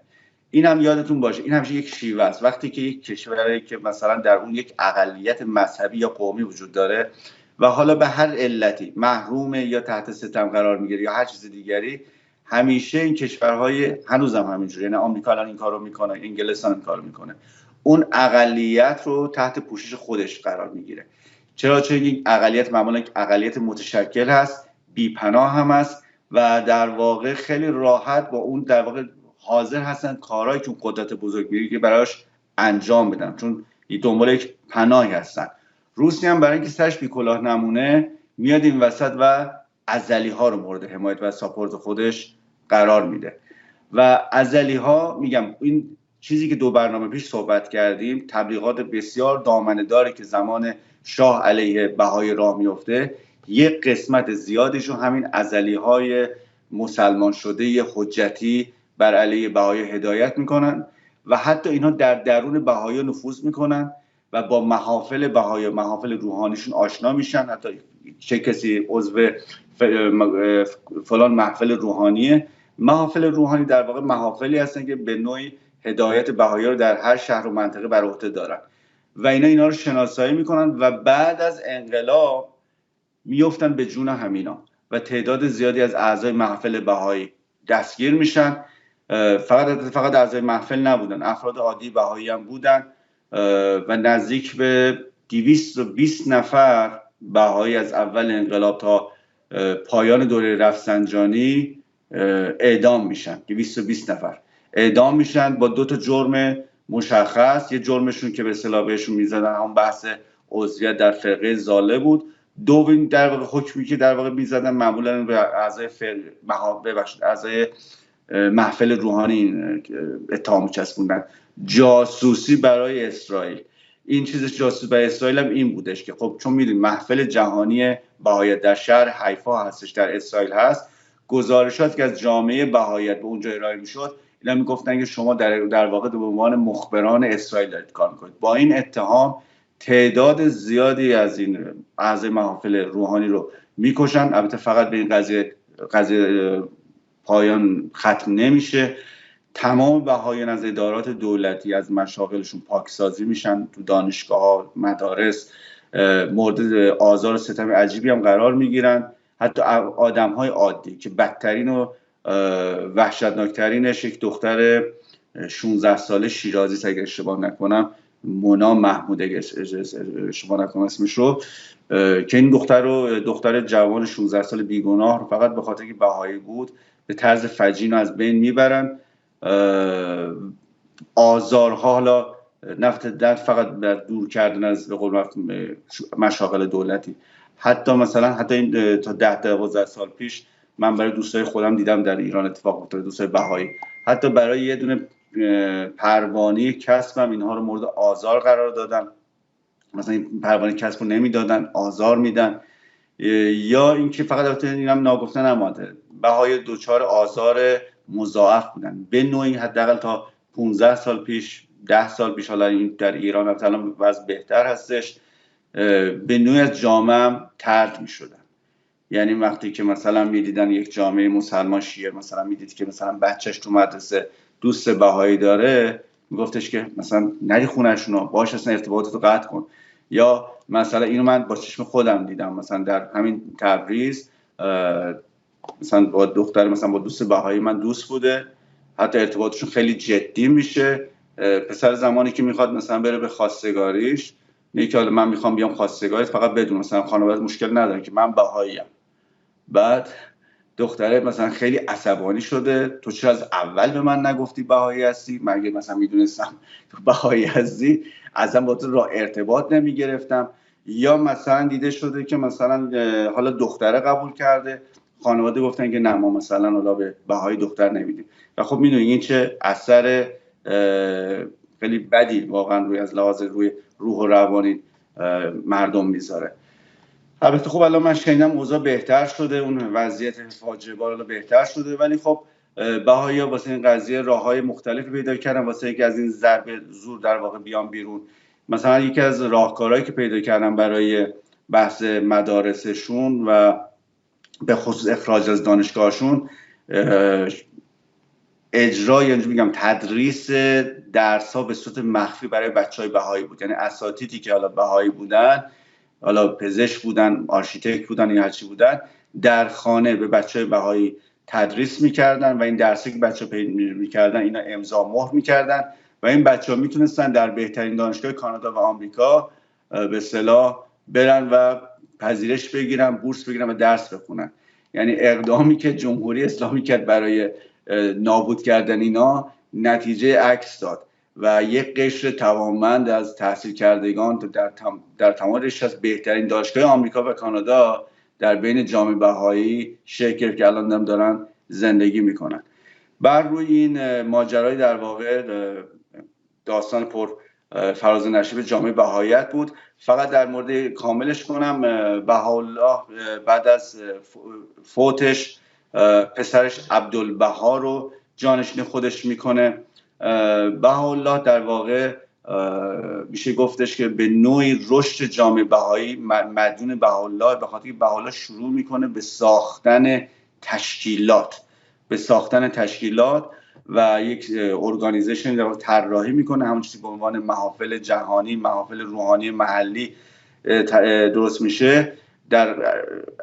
این هم یادتون باشه این همیشه یک شیوه است. وقتی که یک کشوری که مثلا در اون یک اقلیت مذهبی یا قومی وجود داره و حالا به هر علتی محرومه یا تحت ستم قرار میگیره یا هر چیز دیگری، همیشه این کشورهای هنوزم همینجوری، یعنی آمریکا الان این کارو میکنه، انگلستان این کارو میکنه، اون اقلیت رو تحت پوشش خودش قرار میگیره. چرا؟ چون این اقلیت معمولا اقلیت متشکل هست، بی‌پناه هم هست و در واقع خیلی راحت با اون در واقع حاضر هستن کارهایی که اون قدرت بزرگ میگه که براش انجام بدن، چون دنبال یک پناهی هستن. روسیه هم برای اینکه سرش بی کلاه نمونه میاد این وسط و ازلی ها رو مورد حمایت و ساپورت خودش قرار میده. و ازلی ها میگم این چیزی که 2 برنامه پیش صحبت کردیم، تبلیغات بسیار دامنه‌داری که زمان شاه علیه بهایی راه میفته، یک قسمت زیادش رو همین ازلی های مسلمان شده حجتی بر علیه بهایی هدایت میکنن و حتی اینها در درون بهایی نفوذ میکنن و با محافل بهایی، محافل روحانیشون آشنا میشن. حتی چه کسی عضو فلان محفل روحانیه. محافل روحانی در واقع محافلی هستن که به نوعی هدایت بهایی رو در هر شهر و منطقه بر عهده دارن و اینا رو شناسایی میکنن و بعد از انقلاب میفتن به جون همینا و تعداد زیادی از اعضای محفل بهایی دستگیر میشن. فقط اعضای محفل نبودن، افراد عادی بهایی هم بودن و نزدیک به 220 نفر بهایی از اول انقلاب تا پایان دوره رفسنجانی اعدام میشن. 220 نفر اعدام میشن با 2 تا جرم مشخص. یه جرمشون که به اصطلاح بهشون میزدن هم بحث عضویت در فرقه ضاله بود. دومین در واقع حکمی که در واقع میزدن معمولا به اعضای اعضای محفل روحانی اتهام میچسبوندن، جاسوسی برای اسرائیل. این چیزش جاسوس برای اسرائیل هم این بودش که خب چون میدونید محفل جهانی بهاییت در شهر حیفا هستش، در اسرائیل هست، گزارشات که از جامعه بهاییت به اونجا ارائه میشد اینا میگفتن که شما در واقع به عنوان مخبران اسرائیل دارید کار میکنید. با این اتهام تعداد زیادی از این اعضای محافل روحانی رو میکشن. البته فقط به این قضیه پایان ختم نمیشه. تمام بهاییان از ادارات دولتی، از مشاغلشون پاکسازی میشن، تو دانشگاه‌ها، مدارس مورد آزار و ستم عجیبی هم قرار میگیرن. حتی آدم‌های عادی که بدترین و وحشتناکترینش یک دختر 16 ساله شیرازی اگه اشتباه نکنم، مونا محمود اگه اشتباه نکنم اسمش رو، که این دختر جوان 16 سال بیگناه رو فقط به خاطر که بهایی بود به طرز فجیع از بین میبرن. آزارها حالا نه فقط در دور کردن از به قول مشاغل دولتی، حتی این تا 10-12 سال پیش من برای دوستای خودم دیدم در ایران اتفاق افتاده، دوستای بهایی، حتی برای یه دونه پروانه کسبم اینها رو مورد آزار قرار دادن. مثلا این پروانه کسب رو نمیدادن، آزار میدن. یا اینکه فقط البته اینم ناگفته نمانده، بهایی دوچار آزار مضاعف بودن به نوعی. حداقل تا 15 سال پیش، 10 سال پیش، حالا این در ایران الان وضع بهتر هستش، به نوعی از جامعه هم طرد میشدن. یعنی وقتی که مثلا میدیدن یک جامعه مسلمان شیعه، مثلا میدید که مثلا بچهش تو مدرسه دوست بهایی داره، میگفتش که مثلا نری خونه‌شون رو، باهاش اصلا ارتباطتو قطع کن. یا مثلا اینو من با چشم خودم دیدم، مثلا در همین تبریز مثلا با دختر، مثلا با دوست بهایی من دوست بوده، حتی ارتباطشون خیلی جدی میشه. پسر زمانی که میخواد مثلا بره به خواستگاریش، میگه که حالا من میخوام بیام خواستگاریت، فقط بدون مثلا خانواده مشکل نداره که من بهاییم. بعد دختره مثلا خیلی عصبانی شده، تو چرا از اول به من نگفتی بهایی هستی؟ مگه مثلا میدونستم تو بهایی هستی ازم با تو راه ارتباط نمیگرفتم؟ یا مثلا دیده شده که مثلا حالا دختره قبول کرده، خانواده گفتن که نه ما مثلا حالا به بهایی دختر نمیدیم. و خب میدونی این چه اثر خیلی بدی واقعا روی از لحاظ روی روح و روانی مردم میذاره. البته خب الان من شنیدم اوضاع بهتر شده، اون وضعیت فاجعه بار بهتر شده، ولی خب بهایی‌ها واسه این قضیه راه‌های مختلفی پیدا کردن واسه اینکه از این ضرب زور در واقع بیان بیرون. مثلا یکی از راهکارهایی که پیدا کردن برای بحث مدارسشون و به خصوص اخراج از دانشگاهشون، اجرای، یعنی میگم تدریس درس‌ها به صورت مخفی برای بچه‌های بهایی بود. یعنی اساتیدی که حالا بهایی بودن، حالا پزشک بودن، آرشیتکت بودن یا هرچی بودن، در خانه به بچه‌های بهایی تدریس میکردن و این درسی که بچه‌ها پیدا میکردن اینا امضا مهر میکردن و این بچه‌ها میتونستن در بهترین دانشگاه کانادا و آمریکا به اصطلاح برن و پذیرش بگیرن، بورس بگیرن و درس بخونن. یعنی اقدامی که جمهوری اسلامی کرد برای نابود کردن اینا نتیجه عکس داد و یک قشر توانمند از تحصیل کردگان در تمام رشته از بهترین دانشگاه آمریکا و کانادا در بین جامعه بهایی شکل گرفت که الان دارن زندگی میکنن. بر روی این ماجرای در واقع داستان پر فراز و نشیب جامعه بهاییت بود. فقط در مورد کاملش کنم، بهاءالله بعد از فوتش پسرش عبدالبها رو جانشین خودش میکنه. بهاءالله در واقع میشه گفتش که به نوعی رشد جامعه بهایی مدیون بهاءالله، به خاطر که بهاءالله شروع میکنه به ساختن تشکیلات و یک ارگانیزیشن رو طراحی میکنه، همون چیزی به عنوان محافل جهانی، محافل روحانی محلی درست میشه. در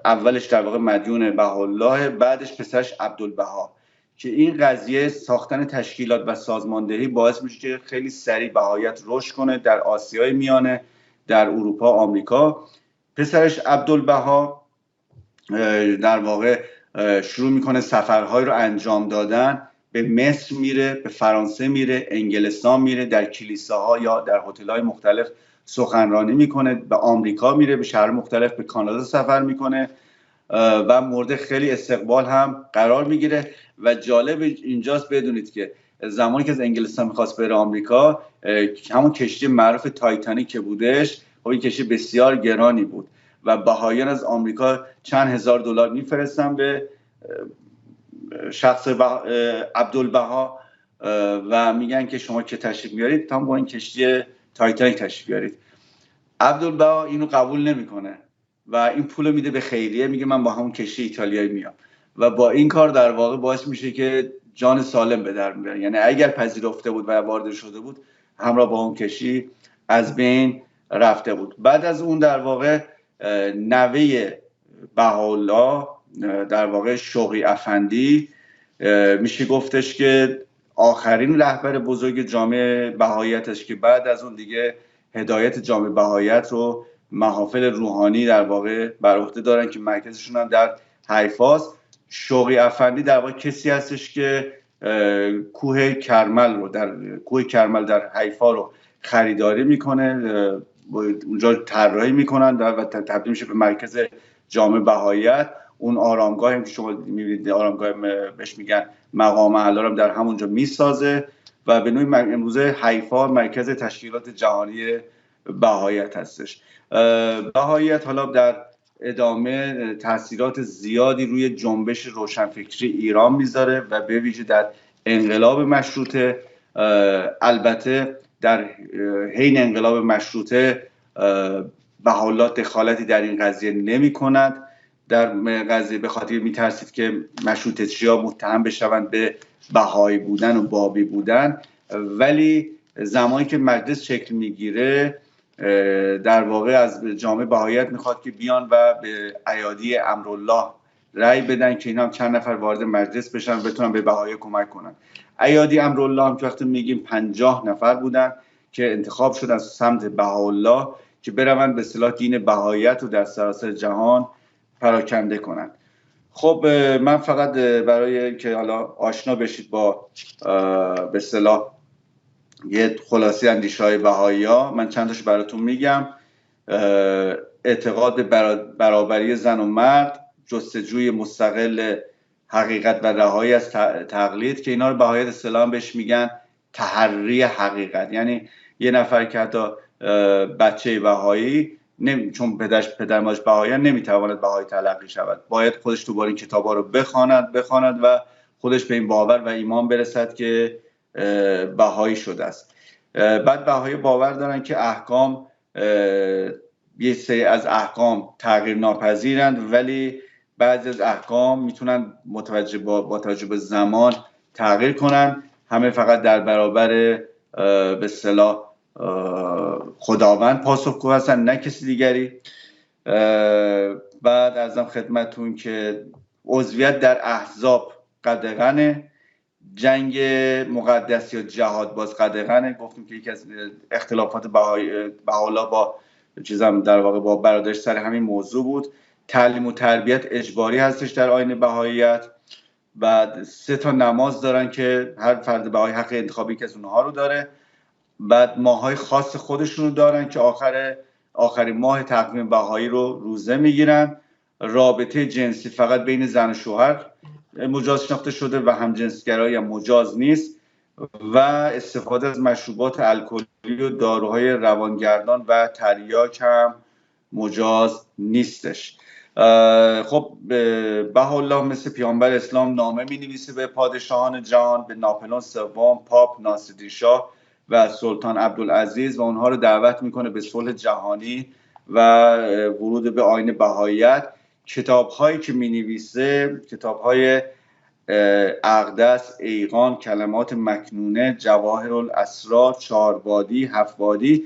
اولش در واقع مدیون بهاءالله، بعدش پسرش عبدالبها، که این قضیه ساختن تشکیلات و سازماندهی باعث میشه که خیلی سریع بهاییت رشد کنه در آسیای میانه، در اروپا، آمریکا. پسرش عبدالبها در واقع شروع میکنه سفرهای رو انجام دادن، به مصر میره، به فرانسه میره، انگلستان میره، در کلیساها یا در هتل‌های مختلف سخنرانی میکنه، به آمریکا میره، به شهر مختلف، به کانادا سفر میکنه و مورد خیلی استقبال هم قرار میگیره. و جالب اینجاست بدونید که زمانی که از انگلستان میخواست بره آمریکا، همون کشتی معروف تایتانیک که بودش، خب این کشتی بسیار گرانی بود و بهاییان از آمریکا چند هزار دلار میفرستن به شخص عبدالبها و میگن که شما که تشریف میارید تا با این کشتی تایتانیک تشریف بیارید. عبدالبها اینو قبول نمیکنه و این پولو میده به خیریه، میگه من با همون کشتی ایتالیایی میام و با این کار در واقع باعث میشه که جان سالم به در میبره. یعنی اگر پذیرفته بود و وارد شده بود، همراه با اون کشتی از بین رفته بود. بعد از اون در واقع نوه بهاءالله در واقع شوقی افندی میشه گفتش که آخرین رهبر بزرگ جامعه بهاییتش که بعد از اون دیگه هدایت جامعه بهاییت رو محافل روحانی در واقع بر عهده دارن که مرکزشون هم در حیفاست. شوقی افندی در واقع کسی هستش که کوه کرمل در حیفا رو خریداری میکنه، اونجا طراحی میکنن و تبدیل میشه به مرکز جامعه بهاییت. اون آرامگاه هم که شما میبینید، آرامگاه بهش میگن مقام اعلی، هم در همونجا میسازه و به نوعی امروزه حیفا مرکز تشکیلات جهانی بهاییت هستش. بهاییت حالا در ادامه تاثیرات زیادی روی جنبش روشنفکری ایران میذاره و به ویژه در انقلاب مشروطه. البته در حین انقلاب مشروطه بهاءالله دخالتی در این قضیه نمی کند. در قضیه به خاطر میترسید که مشروطه‌چی‌ها متهم بشوند به بهایی بودن و بابی بودن، ولی زمانی که مجلس شکل میگیره در واقع از جامعه بهاییت میخواد که بیان و به ایادی امرالله رأی بدن که اینا هم چند نفر وارد مجلس بشن و بتونن به بهایی کمک کنن. ایادی امرالله هم که وقتی میگیم 50 نفر بودن که انتخاب شد از سمت بهاءالله که بروند به اصطلاح دین بهاییت رو در سراسر جهان پراکنده کنن. خب من فقط برای که حالا آشنا بشید با به اصطلاح یه خلاصه اندیشه‌های بهائی‌ها، من چند تاشو براتون میگم. اعتقاد به برابری زن و مرد، جستجوی مستقل حقیقت و رهایی از تقلید که اینا رو بهائیت اصطلاحاً بهش میگن تحری حقیقت. یعنی یه نفر که حتی بچه بهایی چون پدر مادرش بهائیان نمیتواند بهایی تلقی شود، باید خودش دوباره این کتابا رو بخواند و خودش به این باور و ایمان برسد که بهایی شده است. بعد بهایی باور دارن که احکام، یه سری از احکام تغییر ناپذیرند، ولی بعضی از احکام میتونن با توجه به زمان تغییر کنن، همه فقط در برابر به اصطلاح خداوند پاسخگو هستن، نه کسی دیگری. بعد ازم خدمتون که عضویت در احزاب قدغنه، جنگ مقدس یا جهاد باز قدغنه. گفتیم که یکی از اختلافات بهاءالله با چیزام در واقع با برادرش سر همین موضوع بود. تعلیم و تربیت اجباری هستش در آیین بهاییت. بعد 3 نماز دارن که هر فرد بهایی حق انتخابی که از اونها رو داره. بعد ماهای خاص خودشون رو دارن که آخرین ماه تقویم بهایی رو روزه میگیرن. رابطه جنسی فقط بین زن و شوهر مجاز شناخته شده و همجنسگرایی هم مجاز نیست و استفاده از مشروبات الکلی و داروهای روانگردان و تریاک هم مجاز نیستش. خب بهاءالله مثل پیامبر اسلام نامه می-نویسه به پادشاهان جهان، به ناپلئون سوم، پاپ ناصرالدین شاه و سلطان عبدالعزیز، و اونها رو دعوت میکنه به صلح جهانی و ورود به آیین بهاییت. کتاب‌هایی که می‌نویسه کتاب‌های اقدس، ایقان، کلمات مکنونه، جواهر الاسرار، 4 بادی، 7 بادی،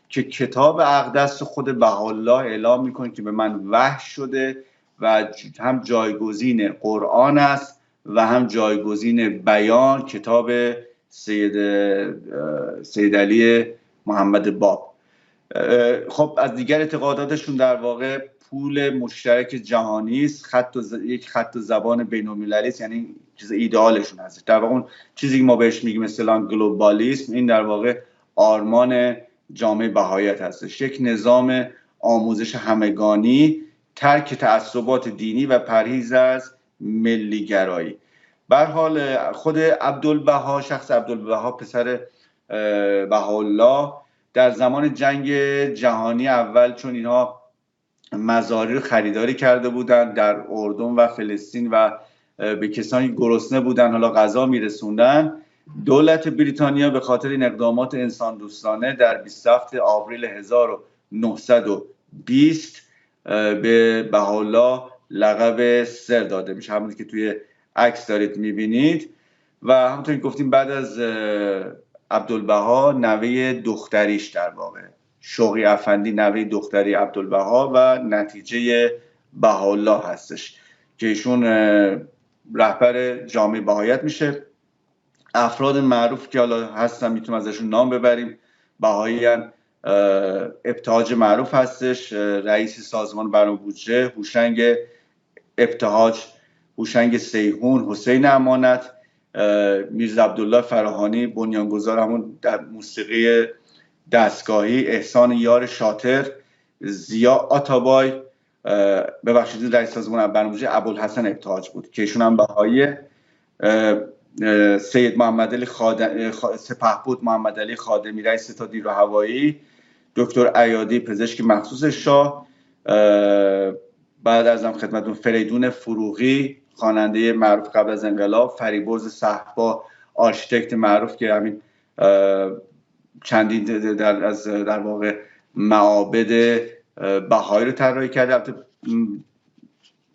که کتاب اقدس خود بهاءالله اعلام میکنه که به من وحی شده و هم جایگزین قرآن است و هم جایگزین بیان، کتاب سید علی محمد باب. خب از دیگر اعتقاداتشون در واقع پول مشترک جهانی است، یک خط و زبان بین‌المللی است، یعنی چیز ایدئالشون هست. در واقع اون چیزی که ما بهش میگیم مثلا گلوبالیسم، این در واقع آرمان جامعه بهاییت هستش. یک نظام آموزش همگانی، ترک تعصبات دینی و پرهیز از ملی‌گرایی. به هر حال خود عبدالبها، شخص عبدالبها پسر بهاءالله، در زمان جنگ جهانی اول، چون اینها مزارع خریداری کرده بودن در اردن و فلسطین و به کسانی گرسنه بودن حالا غذا میرسوندن، دولت بریتانیا به خاطر این اقدامات انسان دوستانه در 27 آوریل 1920 به بهاءالله لقب سر داده میشه، همونی که توی عکس دارید میبینید. و همونطور که گفتیم بعد از عبدالبها نوه دختریش در واقع شوقی افندی نوه دختری عبدالبها و نتیجه بهاءالله هستش که ایشون رهبر جامعه بهاییت میشه. افراد معروف که حالا هستن میتونیم ازشون نام ببریم. بهاییان ابتهاج معروف هستش، رئیس سازمان برنامه بودجه، هوشنگ ابتهاج، هوشنگ سیحون، حسین امانت، میرزا عبدالله فراهانی بنیانگذار همون در موسیقی دستگاهی، احسان یار شاطر، زیا آتابای، ببخشید رئیس سازمان برنامه بودجه ابوالحسن ابتهاج بود که ایشون هم بهاییه. سید محمد علی سپهبد محمد علی خادمی رئیس ستاد نیرو هوایی، دکتر ایادی پزشک مخصوص شاه، بعد ازم خدمتتون فریدون فروغی خواننده معروف قبل از انقلاب، فریبرز صهبا آرشیتکت معروف که همین چندین در واقع معابد بهایی رو طراحی کرده. البته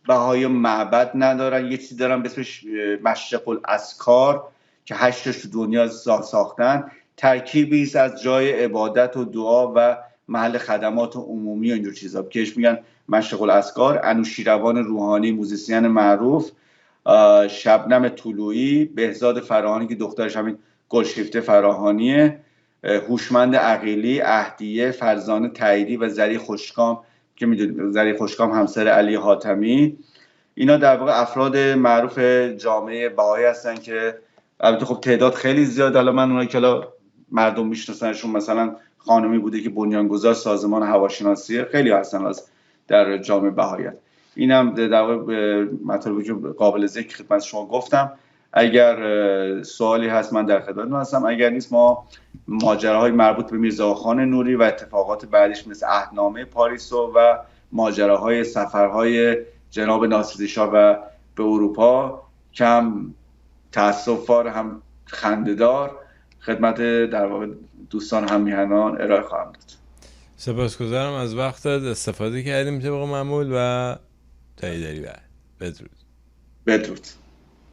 بهایی معبد ندارن، یه چیزی دارن به اسمش مشرق الاسکار که 8 تاش تو دنیا ساختن، ترکیبی است از جای عبادت و دعا و محل خدمات عمومی و اینجور چیزا که میگن مشرق الاسکار. انوشیروان روحانی موزیسین معروف، شبنم طلوعی، بهزاد فراهانی که دخترش همین گلشیفته فراهانیه، هوشمند عقیلی، اهدیه، فرزانه تاییدی و زری خوشکام که میدونید زری خوشکام همسر علی حاتمی. اینا در واقع افراد معروف جامعه بهایی هستن که البته خب تعداد خیلی زیاد. حالا من اونایی که مردم میشناسنشون مثلا خانمی بوده که بنیانگذار سازمان هواشناسیه، خیلی هستن از در جامعه بهاییت. اینم در واقع مطالبی که قابل ذکر خدمت شما گفتم. اگر سوالی هست من در خدمتتون هستم، اگر نیست ما ماجراهای مربوط به میرزاخان نوری و اتفاقات بعدش مثل عهدنامه پاریس و ماجراهای سفرهای جناب ناصرالدین‌شاه و به اروپا کم تأسف‌بار هم خنده‌دار خدمت در واقع دوستان هم میهنان ارائه خواهم داد. سپاسگزارم از وقتت، استفاده کردیم طبق معمول و داری بعد. بدرود.